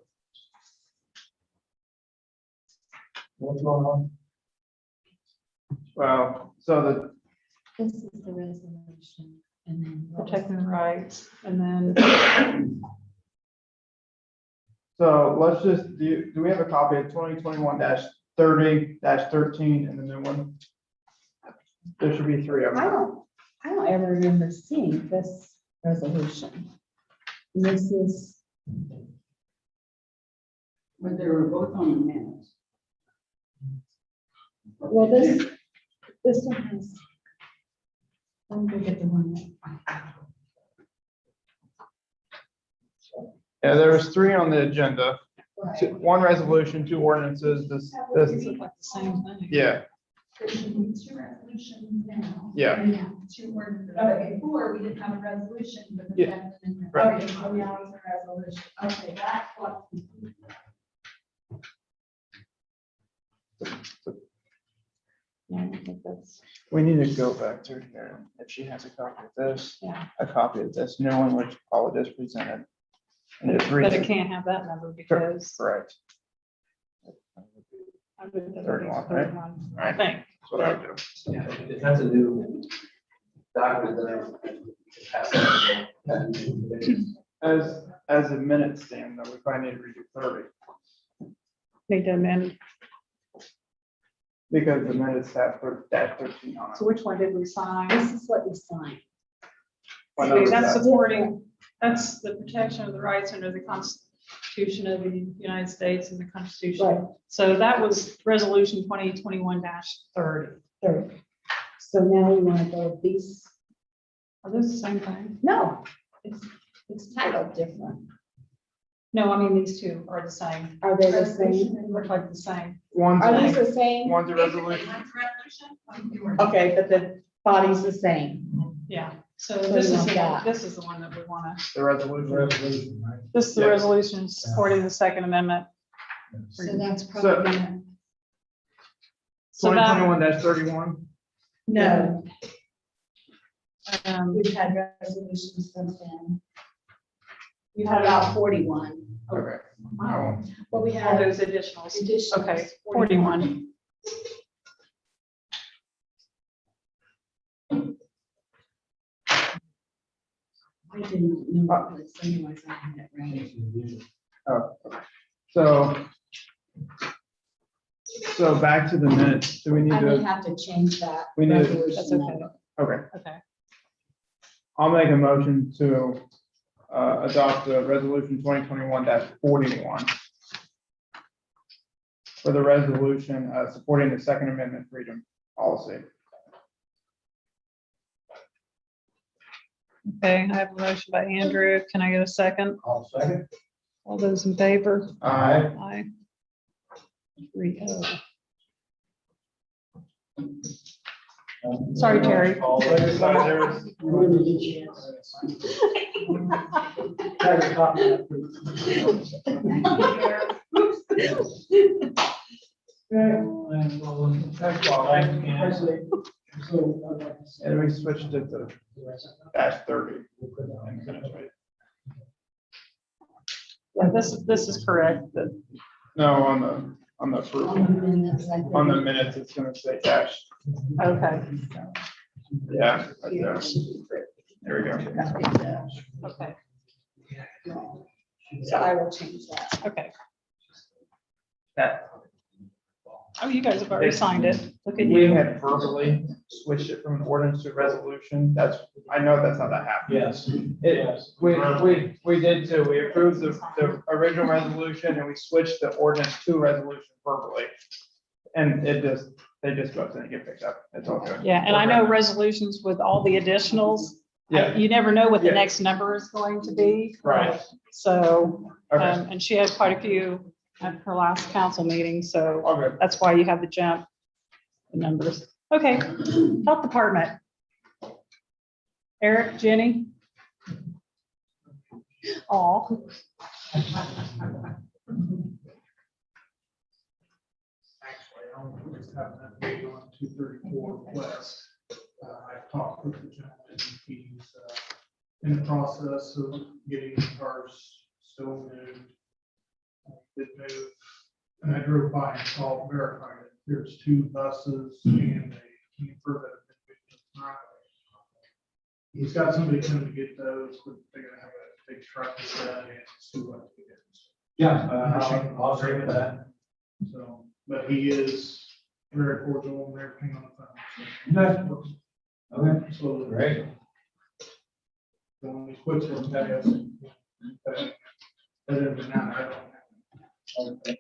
What's going on? well, so This is the resolution and then. what was Protecting the rights, and then, so let's just, do we have a copy of 2021-30-13 in the new one? There should be 3 of them. I don't ever remember seeing this resolution. This is, But they were both on the minutes. well, this one has. Let me go get the one. Yeah, there was 3 on the agenda. Right. 1 resolution, 2 ordinances, this, it's like the same thing. yeah, There should be 2 resolutions now. Yeah. And now 2 ordinances. Okay, before, we didn't have a resolution, but we Yeah. had an amendment. Right. Okay, so now it's a resolution. Okay, that's what. Yeah, I think that's, we need to go back to here. If she has a copy of this, yeah, a copy of this new one, which Paula just presented. And just read but it it. can't have that number because. Correct. I would- that would be 31, the right? 31, I Right. think. That's what I would do. If that's a new document, then I pass it. As the minutes stand, though, we probably need to redo 30, Need to amend. because the minutes have -13 on it. So which one did we sign? This is what you signed. What number is That's that? supporting, that's the protection of the rights under the Constitution of the United States and the Right. Constitution. So that was resolution 2021-30. Third. So now we want to go with these. Are those the same thing? No, it's titled different. No, I mean, these two are the same. Are they the same? They look like the same. One's, Are these the same? one's a resolution. One's resolution, one's the ordinance. Okay, but the body's the same. Yeah, so So this you is, want the that. one- this is the one that we want to, The resolution. Resolution, right? this is the Yeah. resolution supporting the Second Amendment. So that's So- probably gonna. So that, 2021-31. No, we've had resolutions since then. you How had about 41? Okay. Wow. Well, we all had those additionals. additions. Okay, 41. I didn't know what this, anyways, I had it right. Oh, okay. So back to the minutes. Do we need I may to, have to change that. We need- resolution That's okay. number. okay, Okay, I'll make a motion to adopt the resolution 2021-41 for the resolution supporting the Second Amendment freedom policy. okay, I have a motion by Andrew. Can I get a second? I'll second. All those in favor? Aye. Aye. 3-0. Sorry, Terry. Legislators, You really get a chance. Have a copy of that, please. Okay. Thanks, Paul. Thanks, Ken. Actually, so I'd like to say- And we switched it to -30. and finish it. Yeah, this is correct. No, on the approval. On the minutes, I think. On the minutes, it's gonna say dash. Okay, Yeah. right there. There we go. okay, So I will change that. okay. That, Oh, you guys have already signed it. Look at we you. had verbally switched it from an ordinance to a resolution. I know that's how that happened. Yes. We did too. We approved the original resolution and we switched the ordinance to resolution verbally. And they just go up and get picked up. It's all good. Yeah, and I know resolutions with all the additionals, Yeah, you never know what the Yeah. next number is going to be. right. So, Okay, and she had quite a few at her last council meeting, so all good. that's why you have the jump in numbers. Okay, health department. Eric, Jenny? All. Actually, I don't just have that. 234 west. I've talked with the gentleman, and he's in the process of getting the cars still moved. Did move, and I drove by and saw, verified it. There's 2 buses and a camper that have been moved to the driveway. He's got somebody coming to get those, but they're gonna have a big truck to set and see what to get. Yeah, I'll agree with that. So, but he is very cordial and everything on the phone. So, Okay, absolutely. great. When he quits from that, other than that, I don't know. Okay.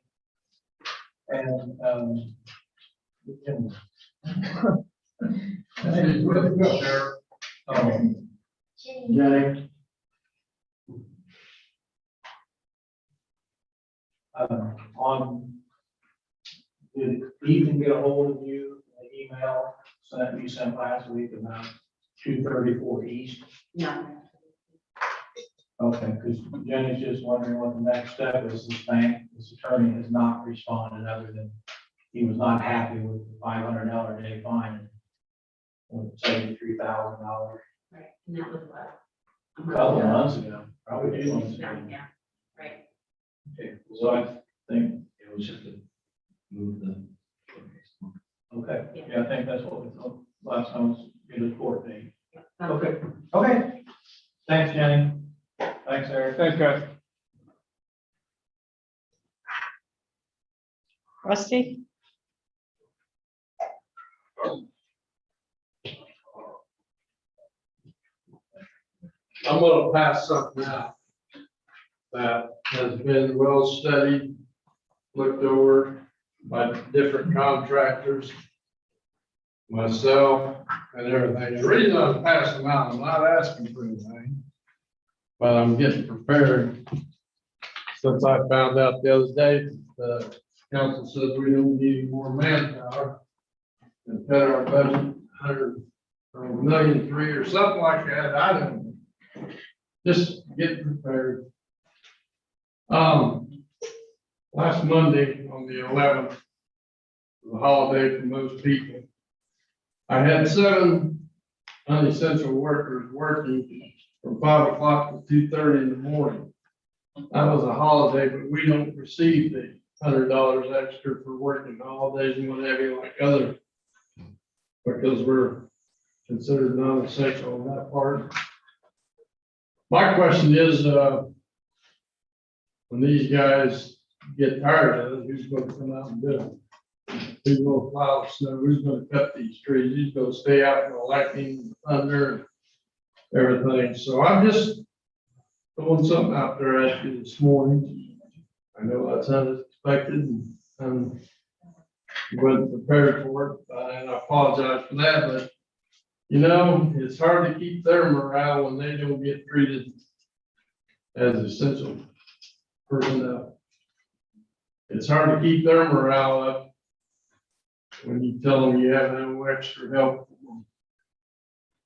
And, we can. Jenny. Did Ethan get a hold of you, the email that you sent last week about 234 East? No. Okay, because Jenny's just wondering what the next step is. This attorney has not responded other than he was not happy with the $500 a day fine. $73,000. Right, and that was what? A couple of months ago, probably 2 months ago. Yeah, right. Okay, so I think, It was just to move the. okay, yeah, I think that's what we thought last time was get a court date. Yeah. Okay, okay. Thanks, Jenny. Thanks, Eric. Thanks, guys. Rusty? I'm gonna pass something out that has been well studied, looked over by different contractors, myself and everything. The reason I'm passing them out, I'm not asking for anything, but I'm getting prepared. Since I found out the other day, the council says we don't need more manpower and cut our budget 100 or 1,000,003 or something like that. I don't know. Just get prepared. Last Monday on the 11th, the holiday for most people. I had 7 unessential workers working from 5 o'clock to 2:30 in the morning. That was a holiday, but we don't receive the $100 extra for working holidays and what have you like other, because we're considered non-essential in that part. My question is, when these guys get tired of it, who's gonna come out and do it? Who's gonna plow the snow? Who's gonna cut these trees? Who's gonna stay out in the lightning, thunder, and everything? So I'm just throwing something out there at you this morning. I know that's unexpected and you wasn't prepared for it, and I apologize for that, but you know, it's hard to keep their morale when they don't get treated as essential personnel. It's hard to keep their morale up when you tell them you have no extra help.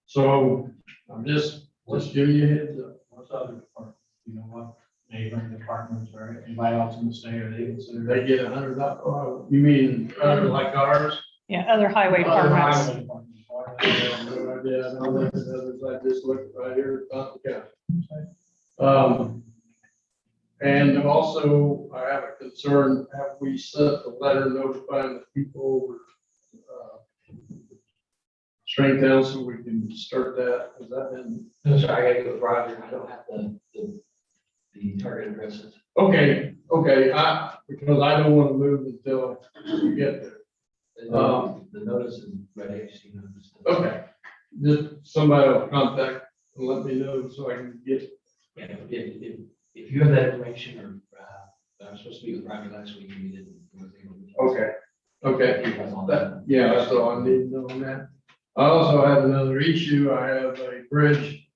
So I'm just giving you a heads up. What's other departments? You know what? Neighboring departments or anybody else in the state, are they considered? They get $100. You mean like ours? Yeah, other highway Other departments. highway departments. I have no idea. I know there's others. I just looked right here at the county. And also I have a concern, have we sent a letter notifying the people over Stringtown so we can start that? Has that been? No, sorry, I gotta go with Roger. I don't have the target addresses. Okay, because I don't want to move until we get there. The notice is ready. I just need notice. Okay, just somebody will contact and let me know so I can get. Yeah, if you have that information or, I was supposed to meet with Roger last week and we didn't. Okay, yeah, that's all I need to know on that. I also have another issue. I have a bridge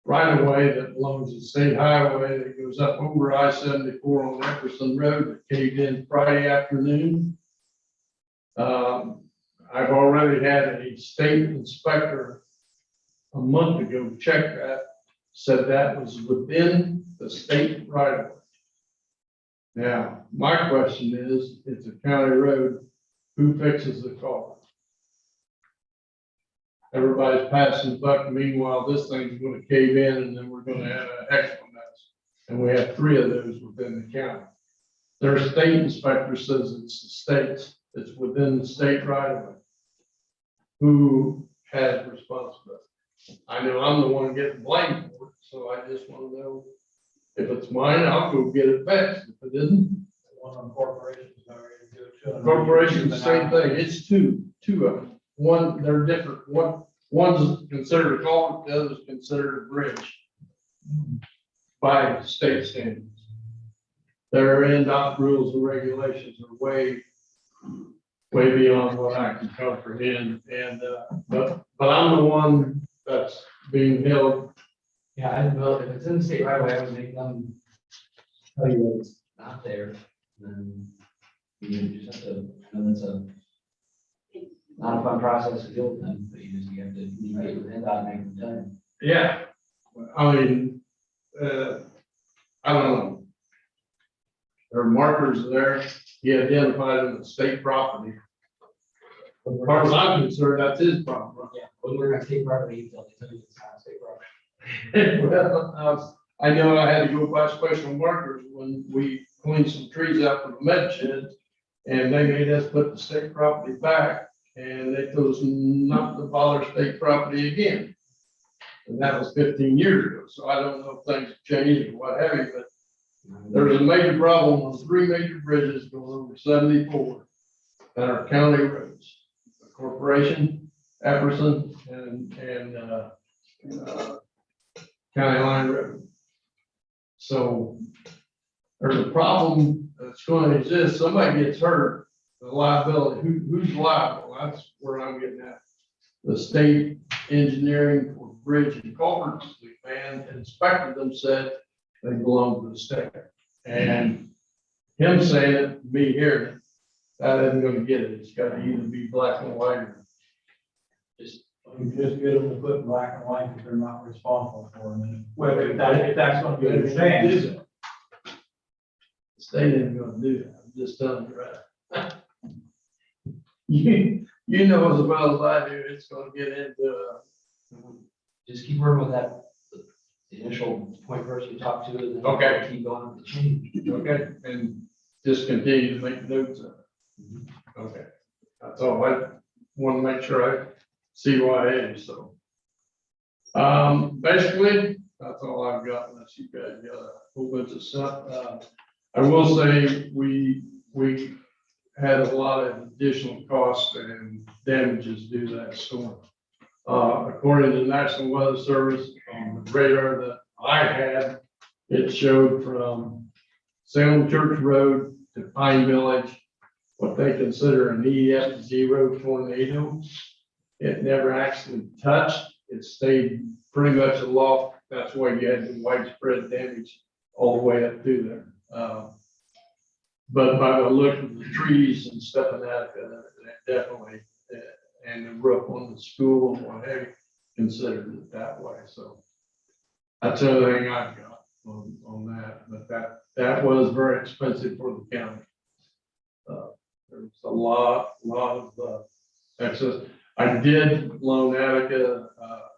right of way that belongs to the state highway that goes up over I-74 on Epperson Road that caved in Friday afternoon. I've already had a state inspector a month ago check that, said that was within the state right of way. Now, my question is, it's a county road, who fixes the culvert? everybody's passing buck. Meanwhile, this thing's gonna cave in and then we're gonna have a heck of a mess. And we have 3 of those within the county. Their state inspector says it's the states, it's within the state right of way. Who has responsibility? I know I'm the one getting blamed for it, so I just want to know if it's mine, I'll go get it fixed. If it isn't, One on corporations, already do it too. corporation, the same thing. It's two of them. One, they're different. One's considered a culvert, the other's considered a bridge by state standards. Their NDOT rules and regulations are way beyond what I can comprehend. And, but I'm the one that's being held. Yeah, I will, if it's in the state right away, I would make them tell you that it's not there, then you just have to, and it's not a fun process to deal with them, but you have to communicate with NDOT and make them tell you. Yeah, I mean, I don't know. There are markers there. He identified them as state property. As far as I'm concerned, that's his property. Yeah, when we're gonna state property, you tell me it's not state property. Well, I know I had to go by special markers when we cleaned some trees out from the med shed. And they made us put the state property back and they told us not to bother state property again. And that was 15 years ago. So I don't know if things have changed or what have you, but there's a major problem on 3 major bridges going over 74 that are county roads. The Corporation, Epperson, and County Line Road. So there's a problem that's going to exist. Somebody gets hurt, the liability, who's liable? That's where I'm getting at. The state engineering for bridge and culverts, the man inspected them, said they belong to the state. And him saying it, me hearing it, that isn't going to get it. It's got to either be black and white or just. You just get them to put black and white if they're not responsible for them. Well, if that's gonna be understanding. The state ain't gonna do that, I'm just telling you right. You know as well as I do, it's gonna get into, Just keep working with that, the initial point person you talk to, and then. Okay. Keep going up the chain. okay, and just continue to make notes of it. Okay, that's all, I want to make sure I see why I am, so. Basically, that's all I've got, unless you guys got a whole bunch of stuff. I will say, we had a lot of additional costs and damages due to that storm. According to the National Weather Service, on the radar that I had, it showed from Salem Church Road to Pine Village, what they consider an EF0 tornado. It never actually touched. It stayed pretty much aloft. That's why you had the widespread damage all the way up through there. But by the look of the trees and stuff in that, definitely, and the roof on the school and what have you, considered it that way. So that's everything I've got on that. But that was very expensive for the county. There's a lot of excess. I did loan Attica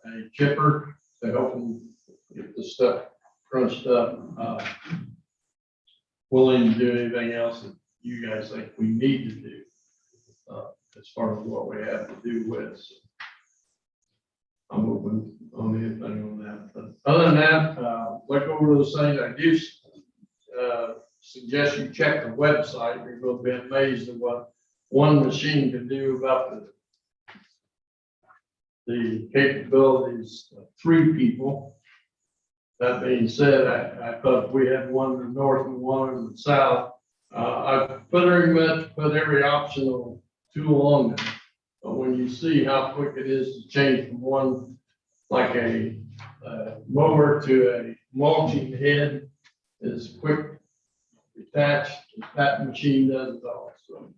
a chipper to help them get the stuff crunched up. Willing to do anything else that you guys think we need to do as far as what we have to do with. So I'm open on anything on that. But other than that, look over those things. I do suggest you check the website. You're going to be amazed at what one machine can do about the capabilities of 3 people. That being said, I thought we had one in the north and one in the south. I put every optional tool on there. But when you see how quick it is to change from one, like a mower to a mulching head, is quick detached, that machine does it all. So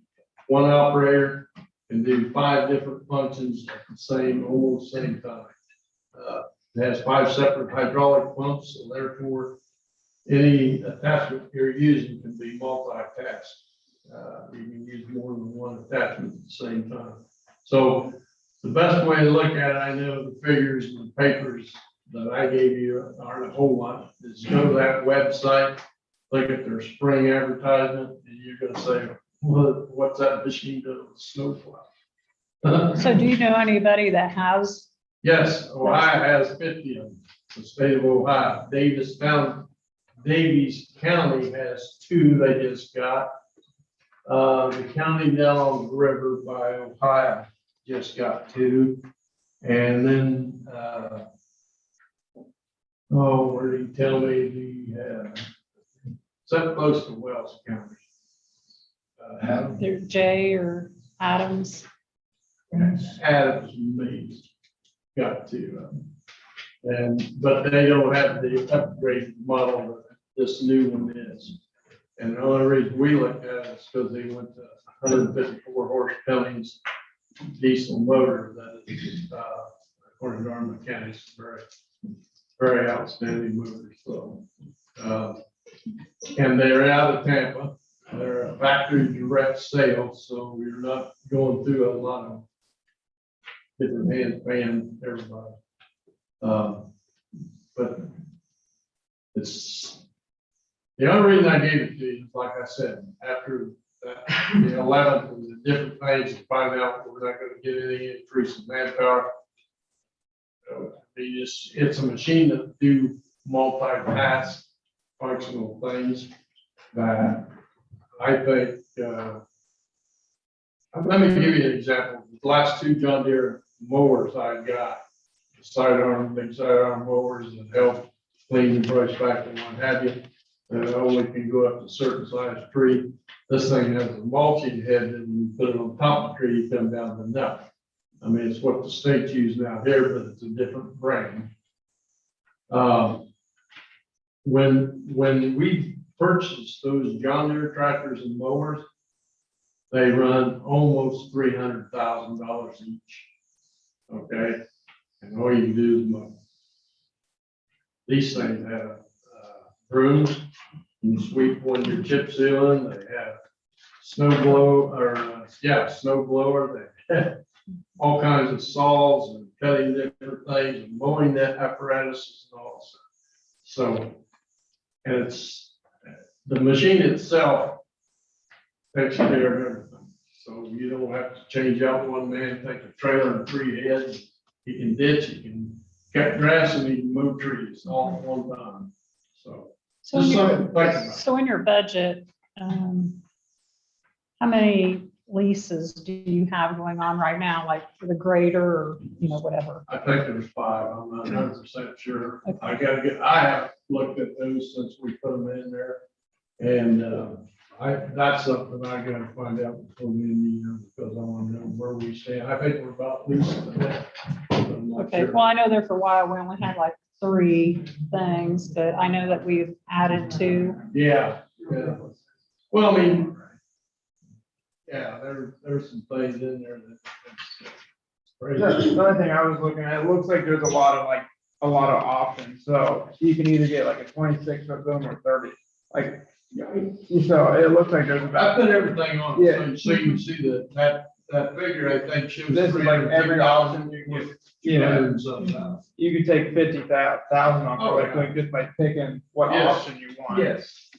one operator can do 5 different functions at the almost same time. It has 5 separate hydraulic pumps, so therefore any attachment you're using can be multitask. You can use more than one attachment at the same time. So the best way to look at it, I know the figures and the papers that I gave you aren't a whole lot, is go to that website, look at their spring advertisement, and you're gonna say, what's that machine doing with snowplow? So do you know anybody that has? Yes, Ohio has 50 of them, the state of Ohio. Davis County has 2 they just got. The county down on the river by Ohio just got 2. And then, where did he tell me it's up close to Wells County. They're Jay or Adams? Adams maybe got 2 of them. But they don't have the upgraded model that this new one is. And the only reason we looked at it is because they went to 154 horse Cummins diesel motor that is, according to our mechanics, very, very outstanding motor. So, and they're out of Tampa. They're a factory direct sale, so we're not going through a lot of different hands paying everybody. But it's, the only reason I gave it to you, like I said, after the 11th and the different things to find out that we're not going to get any increase in manpower. It's a machine that do multi-task functional things that I think, let me give you an example. The last 2 John Deere mowers I got, sidearm, big sidearm mowers that help clean the brush back and what have you. And only can go up to a certain size tree. This thing has a mulching head, and when you put it on top of the tree, you come down to nothing. I mean, it's what the state's using out here, but it's a different brand. When we purchased those John Deere tractors and mowers, they run almost $300,000 each. Okay, and all you can do is mow. These things have brooms, you sweep when you're chip sealing, they have snow blower, they have all kinds of saws and cutting different things and mowing that apparatus and all. So, and it's, the machine itself takes care of everything. So you don't have to change out one man, take a trailer and 3 heads. He can ditch, he can cut grass, and he can move trees all at one time. So in Just your, something to think about. so in your budget, how many leases do you have going on right now, like for the grader or, whatever? I think there's 5, I'm not 100% sure. Okay. I have looked at those since we put them in there. And that's something I gotta find out before the end of the year, because I wanna know where we stand. I think we're about leasing that. Okay, well, I know there for a while, we only had like 3 things, but I know that we've added 2. Yeah. Well, I mean, yeah, there's some things in there that's crazy. The other thing I was looking at, it looks like there's a lot of options. So you can either get like a 26-foot boom or 30. So it looks like there's I about, put everything on, Yeah. so you can see that figure, I think shows. this is like every option you can get. You could take 50,000 off Oh, really quick just by picking what Yes. option you want. Yes.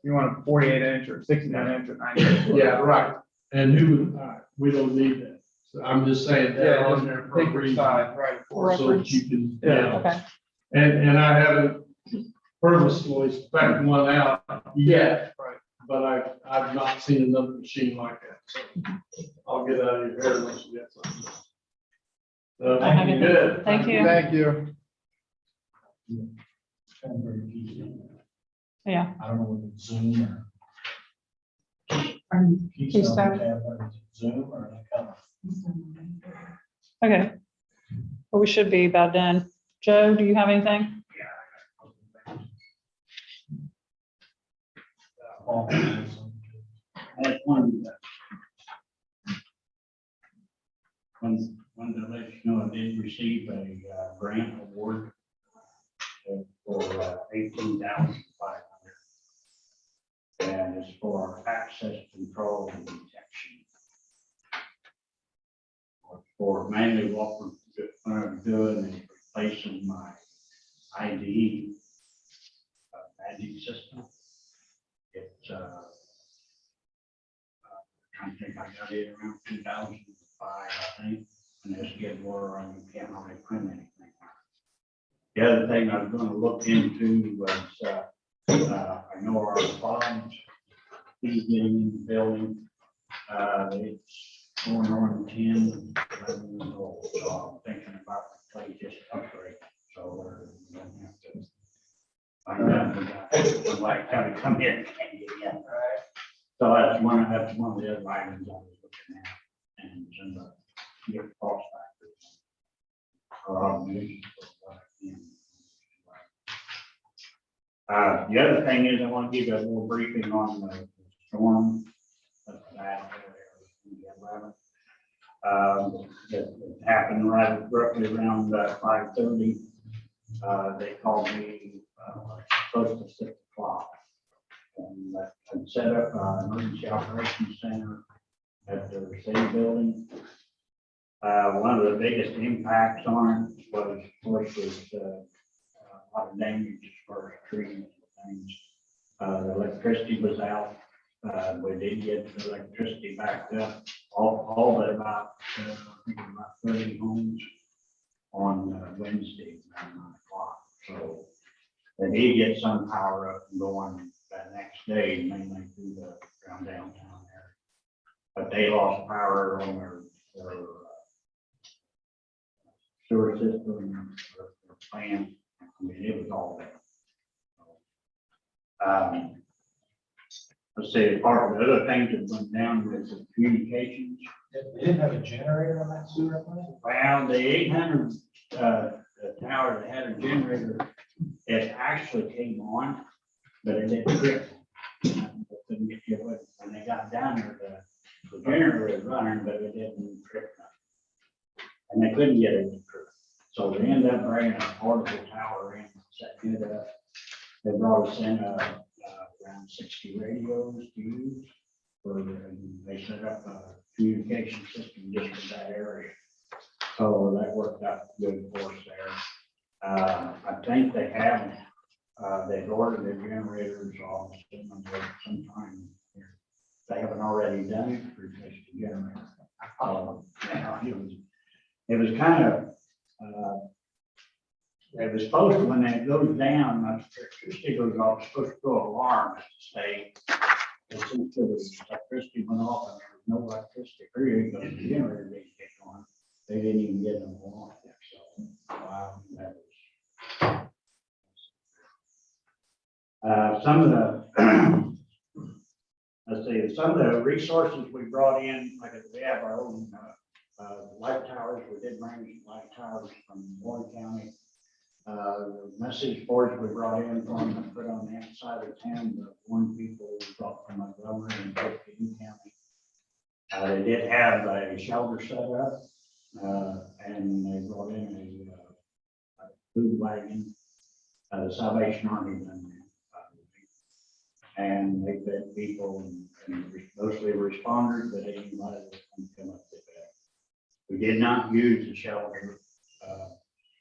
You want a 48-inch or 69-inch or 90. Yeah, right. And we don't need that. So I'm just saying that Yeah, on just there for a pick your reason. side, right. So that you can, Yeah. Okay, and I haven't purposely spec one out yet. Right. But I've not seen another machine like that, so I'll get out of your hair unless you get something. I have Good. thank you. Thank you. Yeah. I don't know whether it's Zoom or. Keystone. Zoom or they come. Okay. Well, we should be about done. Joe, do you have anything? I had one to let you know, I did receive a grant award for $18,500. And it's for access control and detection. for mainly what we're doing is replacing my ID badging system. It's, I think I got it around 2005, I think, and it's getting where I can't really print anything. The other thing I was gonna look into was, I know our bonds, he's getting in the building, it's going on 10, 11 years old, so I'm thinking about replacing just upgrade, so we're gonna have to find out, we like how to come in and get in. So that's one of the other items I was looking at, and some of the your cost factors. Or obligations for what I can. The other thing is I want to give you a little briefing on the storm that happened roughly around 5:30. They called me close to 6 o'clock. And I set up an emergency operations center at the city building. One of the biggest impacts on it was, of course, a lot of damage as far as trees and things. The electricity was out. We did get the electricity backed up, all but about, I think about 30 homes on Wednesday around 9 o'clock. So they did get some power up and going that next day, mainly through the around downtown area. But they lost power on their sewer system, their plant. I mean, it was all there. Let's say part of the other things that went down was the communications. They didn't have a generator on that sewer plant? Well, the 800 the tower that had a generator, it actually came on, but it didn't trip. When they got down there, the generator was running, but it didn't trip. And they couldn't get it to trip. So they ended up bringing a portable tower in, setting it up. They brought us in around 60 radios to use. They set up a communication system just for that area. So that worked out good for us there. I think they have, they've ordered their generators off sometime here. They haven't already done it, replace the generator. It was kind of, it was supposed to, when it goes down, the electricity goes off, it's supposed to go alarm at the state. And since the electricity went off and there was no electricity period, but the generator didn't get on, they didn't even get them on there. So, wow, that was. Some of the, let's see, some of the resources we brought in, like we have our own light towers. We did bring light towers from Warren County. The message boards we brought in from put on the outside of town. The one people we brought from Montgomery and Buchanan County. They did have a shelter set up, and they brought in a food wagon. The Salvation Army done that, and they fed people and mostly responders, but anybody that come up to that. We did not use the shelter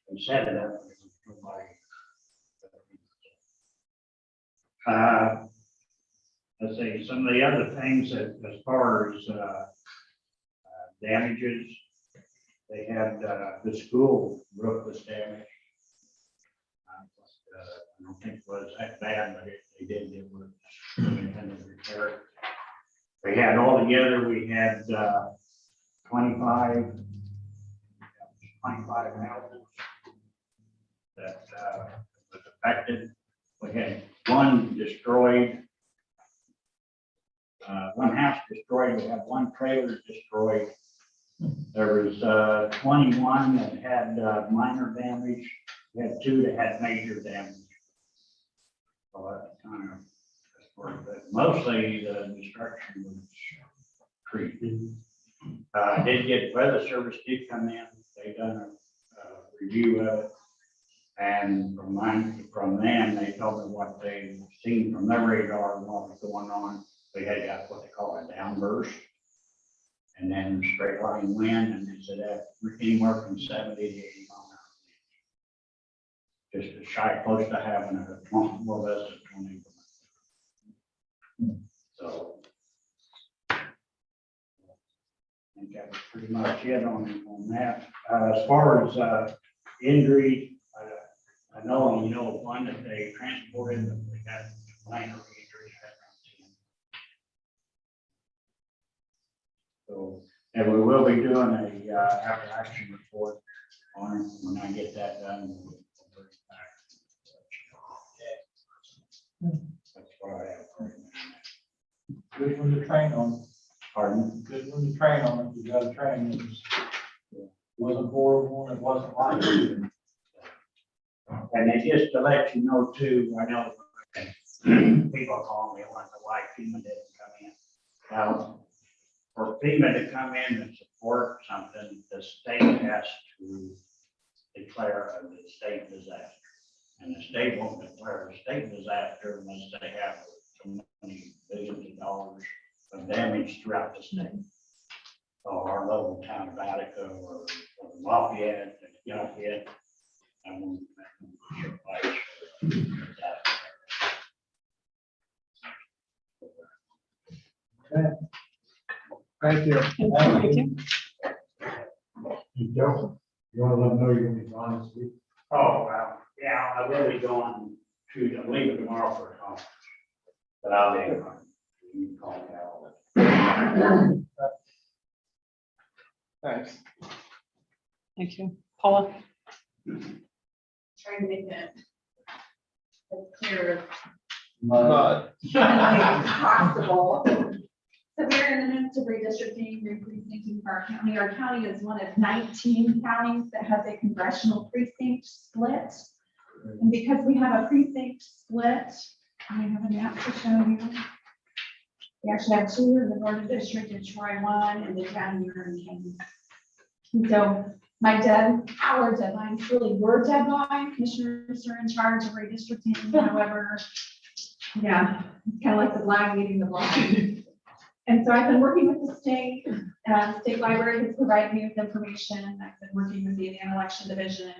and set it up. Let's see, some of the other things that, as far as damages, they had the school roof was damaged. I don't think it was that bad, but they did get work. Repair it. We had altogether, we had 25 houses that was affected. We had one destroyed, one house destroyed. We had one trailer destroyed. There was 21 that had minor damage. We had 2 that had major damage. So that's kind of, mostly the destruction was trees. Did get weather service did come in. They done a review of it, and from them they told me what they seen from their radar and what was going on. They had got what they call a downburst, And then straight line wind, and it's at anywhere from 70 to 80 miles an hour. Just a shy close to having a 20, more or less a 20. So. I think that was pretty much it on that. As far as injury, I know, you know, one that they transported, that they got minor injuries. So, and we will be doing a after action report on it. When I get that done, we'll bring it back. That's what I have for you. Good one to train on. Pardon? Good one to train on. If you got to train, wasn't horrible and it wasn't like it. And then just to let you know too, I know people call me, wonder why FEMA didn't come in. Now, for FEMA to come in and support something, the state has to declare a state disaster. And the state won't declare a state disaster unless they have so many billions of dollars of damage throughout the state. So our local town of Attica or Lafayette, Lafayette, I won't advise Thank you. Thank you. Joe, you want to let them know you're going to be gone this week? Oh, yeah, I will be going to, I'm leaving tomorrow for a conference. But I'll be, you can call me out. Thanks. Thank you. Paula? Trying to make it as clear But as possible. So we're in the midst of redistricting, re-precincting for our county. Our county is one of 19 counties that has a congressional precinct split. And because we have a precinct split, I have a map to show you. We actually have 2 in the Northern District and Troy 1 and the county here in Kansas. And so our deadlines really were deadline. Commissioners are in charge of redistricting, however, yeah, it's kind of like the blind leading the blind. And so I've been working with the state. State Library has provided me with information. I've been working with the Indiana Election Division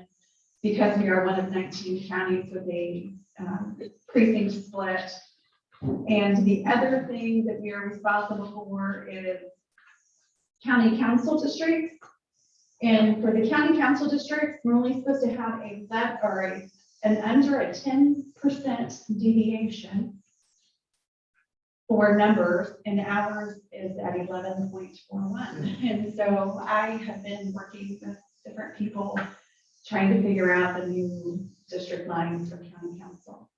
because we are one of 19 counties with a precinct split. And the other thing that we are responsible for is county council districts. And for the county council districts, we're only supposed to have an under a 10% deviation for numbers, and ours is at 11.41. And so I have been working with different people trying to figure out the new district lines for county council.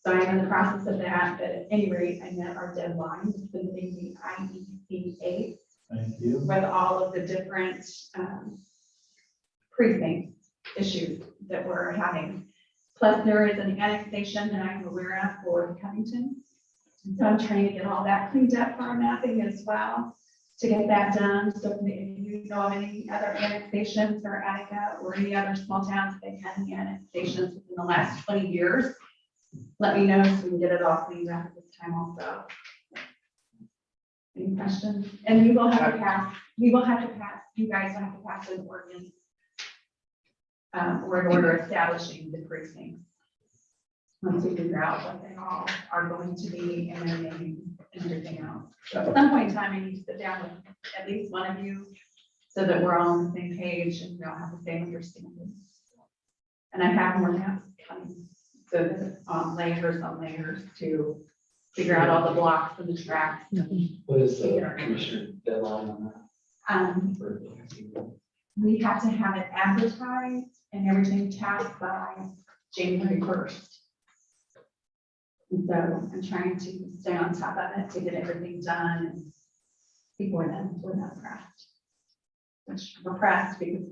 So I'm in the process of that, but at any rate, I met our deadline, submitting the IEC8 Thank you. with all of the different precinct issues that we're having. Plus, there is an annexation that I'm aware of for Covington. So I'm trying to get all that cleaned up for our mapping as well, to get that done. So if you know of any other annexations or Attica or any other small towns that have had any annexations within the last 20 years, let me know so we can get it all cleaned up at this time also. Any questions? And you will have to pass, you guys will have to pass an ordinance or an order establishing the precincts. Once we figure out what they all are going to be and their name and everything else. So at some point in time, I need to sit down with at least one of you so that we're all on the same page and we all have the same understanding. And I have more maps coming, so that layers on layers to figure out all the blocks and the tracks. What is the commissioner deadline on that? For We have to have it advertised and everything tapped by January 1st. And so I'm trying to stay on top of it to get everything done and before then, we're not pressed. Which we're pressed because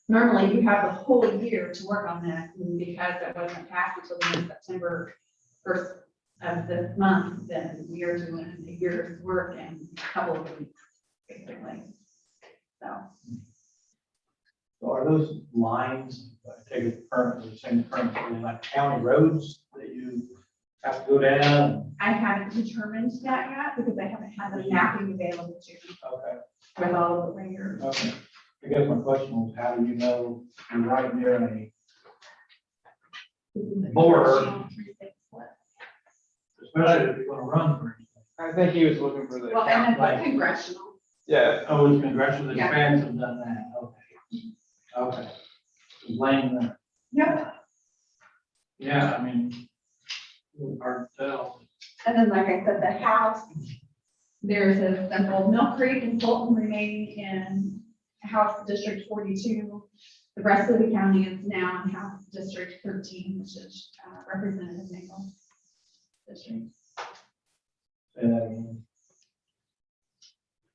normally you have the whole year to work on this, and because it wasn't passed until the end of September 1st of this month, then we are doing a year's work in a couple of weeks, basically. So. So are those lines, I take it currently, same currently, like county roads that you have to go down. I haven't determined that yet because I haven't had the mapping available to me Okay, with all of the layers. okay. I guess my question was, how do you know you're right near a border, especially if you're gonna run for anything? I think he was looking for the. Well, and then what congressional? Yeah, Oh, it's congressional, the Yeah. fans have done that, okay. Okay. Blame them. Yep. Yeah, I mean, it's hard to tell. And then, like I said, the house, there's a simple Mill Creek and Fulton remain in House District 42. The rest of the county is now in House District 13, which is Representative Nagle District. Say that again.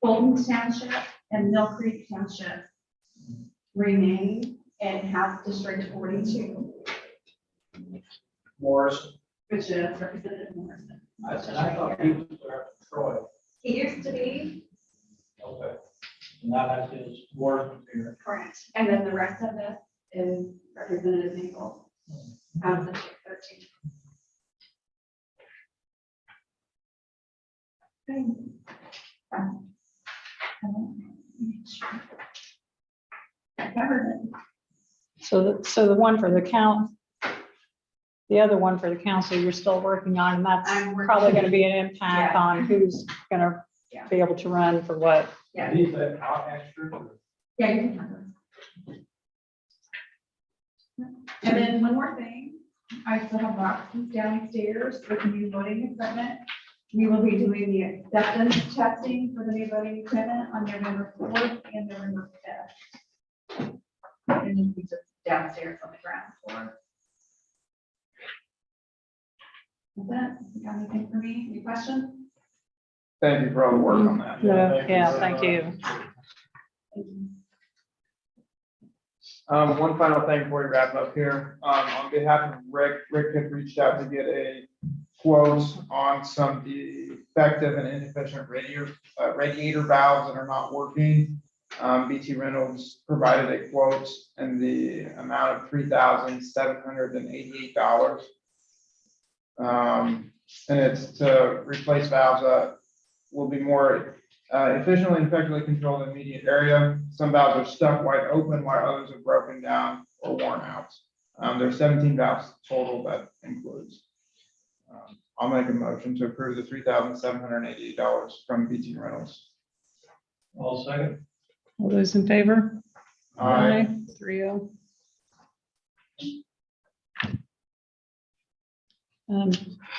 Fulton Township and Mill Creek Township remain in House District 42, Morris, which is Representative Morrison. I thought he was there from Troy. He used to be, Okay. So now that's his Morris here. correct, and then the rest of it is Representative Nagle, House District 13. I covered it. So the one for the count, the other one for the council, you're still working on, and that's I'm working- probably gonna be an impact Yeah. on who's gonna Yeah. be able to run for what. Yeah. He's that out extra. Yeah, you can have those. And then one more thing, I still have boxes downstairs with new voting equipment. We will be doing the acceptance testing for the new voting equipment on November 4th and November 5th. And it'll be just downstairs on the ground floor. That's it. You got anything for me? Any questions? thank you for all the work on that. No, yeah, thank you. Thank you. One final thing before we wrap up here, on behalf of Rick had reached out to get a quote on some defective and inefficient radiator valves that are not working. BT Reynolds provided a quote in the amount of $3,788. And it's to replace valves that will be more efficiently and effectively control the immediate area. Some valves are stuck wide open while others are broken down or worn out. There's 17 valves total that includes. I'll make a motion to approve the $3,788 from BT Reynolds. All second. All those in favor? Aye. 3-0.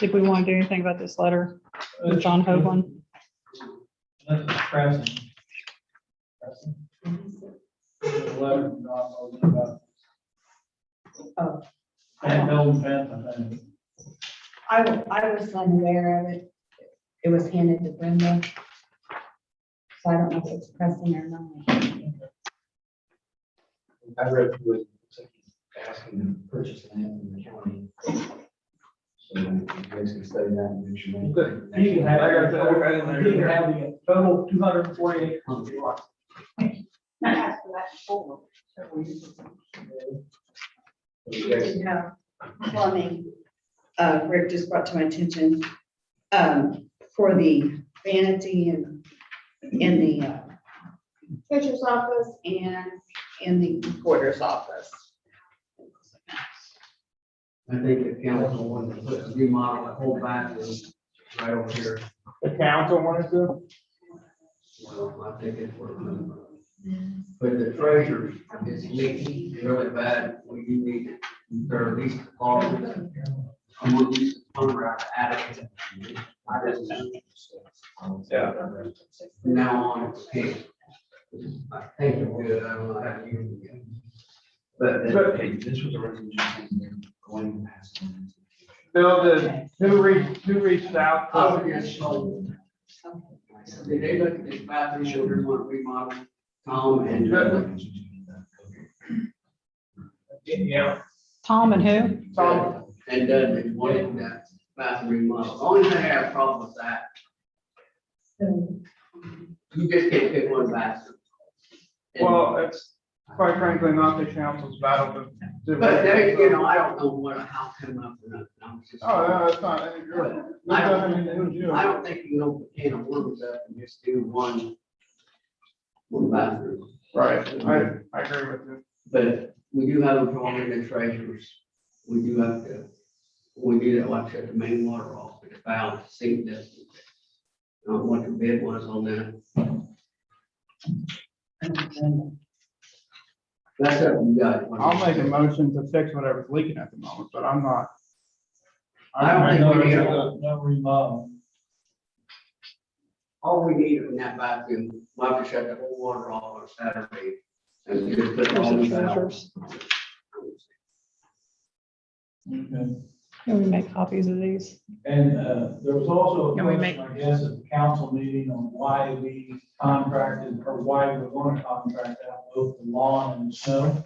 Did we want to do anything about this letter with John Hoagland? This is Preston. Preston. There's a letter from John Hogan about. Oh. And Bill Fence, I think. I was unaware of it. It was handed to Brenda. So I don't know if it's pressing or not. I read through it, looks like he's asking to purchase land from the county. So you guys can study that and make sure. He can have, I got that, I got it in there. he can have the total 248. I asked for that before. We did have plumbing, Rick just brought to my attention, for the vanity and in the treasurer's office and in the recorder's office. I think the council wanted to put a remodel, a whole bathroom right over here. The council wanted to? Well, I think it's for, but the treasure is leaking really bad. We need it. There at least all. I'm gonna use the plumber out to add it. I just. Yeah. From now on, it's okay. I think it's good. I don't know how to use it again. But hey, this was a resolution saying they're going to pass. Bill, who reached out? Oh, yes. Did they look at this bathroom, children want to remodel, Tom and. Yeah. Tom and who? Tom. And Dudley wanted that bathroom remodel. The only thing I have a problem with that. You just can't pick one bathroom. And Well, it's, I quite frankly, not the council's battle to. But there, you know, I don't know what, how come up with that. I'm just- Oh, no, it's not, I think you're, that doesn't mean that it was you. I don't think you can open a can of worms up and just do one bathroom. Right, I agree with you. But we do have a problem in the treasures. We do have to, we do that, like I said, the main water off, but the valve sink distance. I don't know what the bid was on that. That's up to you guys. I'll make a motion to fix whatever's leaking at the moment, but I'm not. I don't think we need, No remodel. all we need in that bathroom, we'll have to shut the whole water off on Saturday. And just put all the valves. Okay. Can we make copies of these? And there was also a Can we question, I guess, at the council meeting on why we contracted, or why we want to contract out both the lawn and the snow.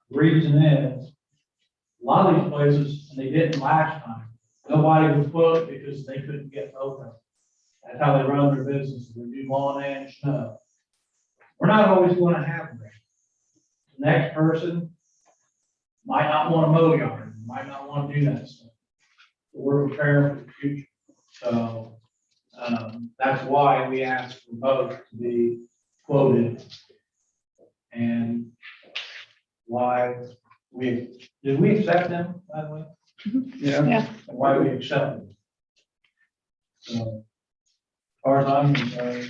Reason is, a lot of these places, and they didn't last time, nobody would quote because they couldn't get open. That's how they run their business, they do lawn and snow. We're not always going to have rain. The next person might not want to mow yard, might not want to do that stuff. We're preparing for the future. So, that's why we asked for both to be quoted. And why did we accept them, by the way? Yeah. Yeah. And why we accepted them? So, as far as I'm concerned,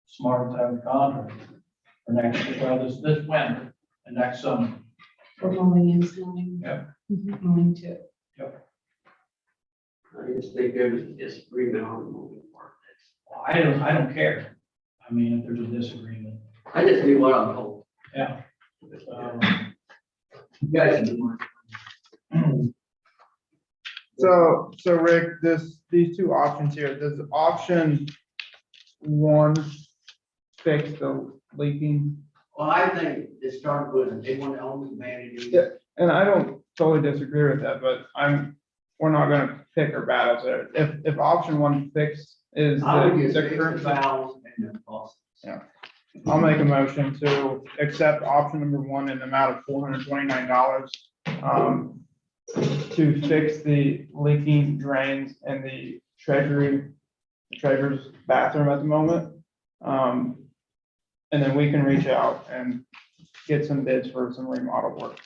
smart to have a contract for next, well, this winter and next summer. For mowing and snowing. Yep. Mowing too. I just think there's a disagreement on the moving part. Well, I don't care. I mean, if there's a disagreement. I just do what I'm told. Yeah. You guys do more. So Rick, these two options here, does option one fix the leaking? Well, I think to start with, they want to only manage. Yeah. And I don't totally disagree with that, but we're not gonna pick our battles there. If option one fix is I would the just fix the current, valves and the faucets. I'll make a motion to accept option number one in the amount of $429. To fix the leaking drains in the treasurer's bathroom at the moment. And then we can reach out and get some bids for some remodel work.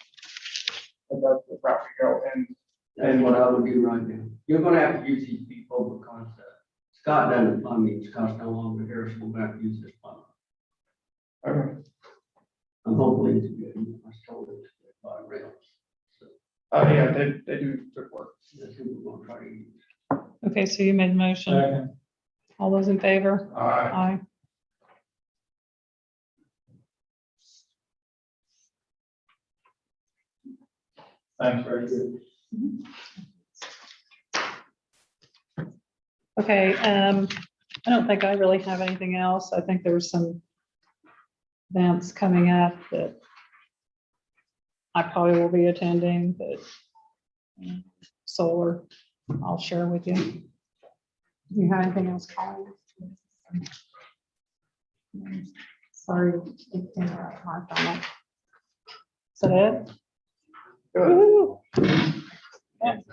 If that's the route we go, That's what I would do right now. You're gonna have to use these people because Scott done the plumbing, Scott's no longer here, so we're gonna have to use this plumber. okay. I'm hoping it's good. I was told it's good by rails. So Yeah, they do good work. that's who we're gonna try to use. Okay, so you made a motion. Second. All those in favor? Aye. Thanks, very good. Okay, I don't think I really have anything else. I think there's some events coming up that I probably will be attending, but solar, I'll share with you. Do you have anything else, Colin? Sorry. It came out hard on it. Is that it? Good. Woo-hoo. Yeah.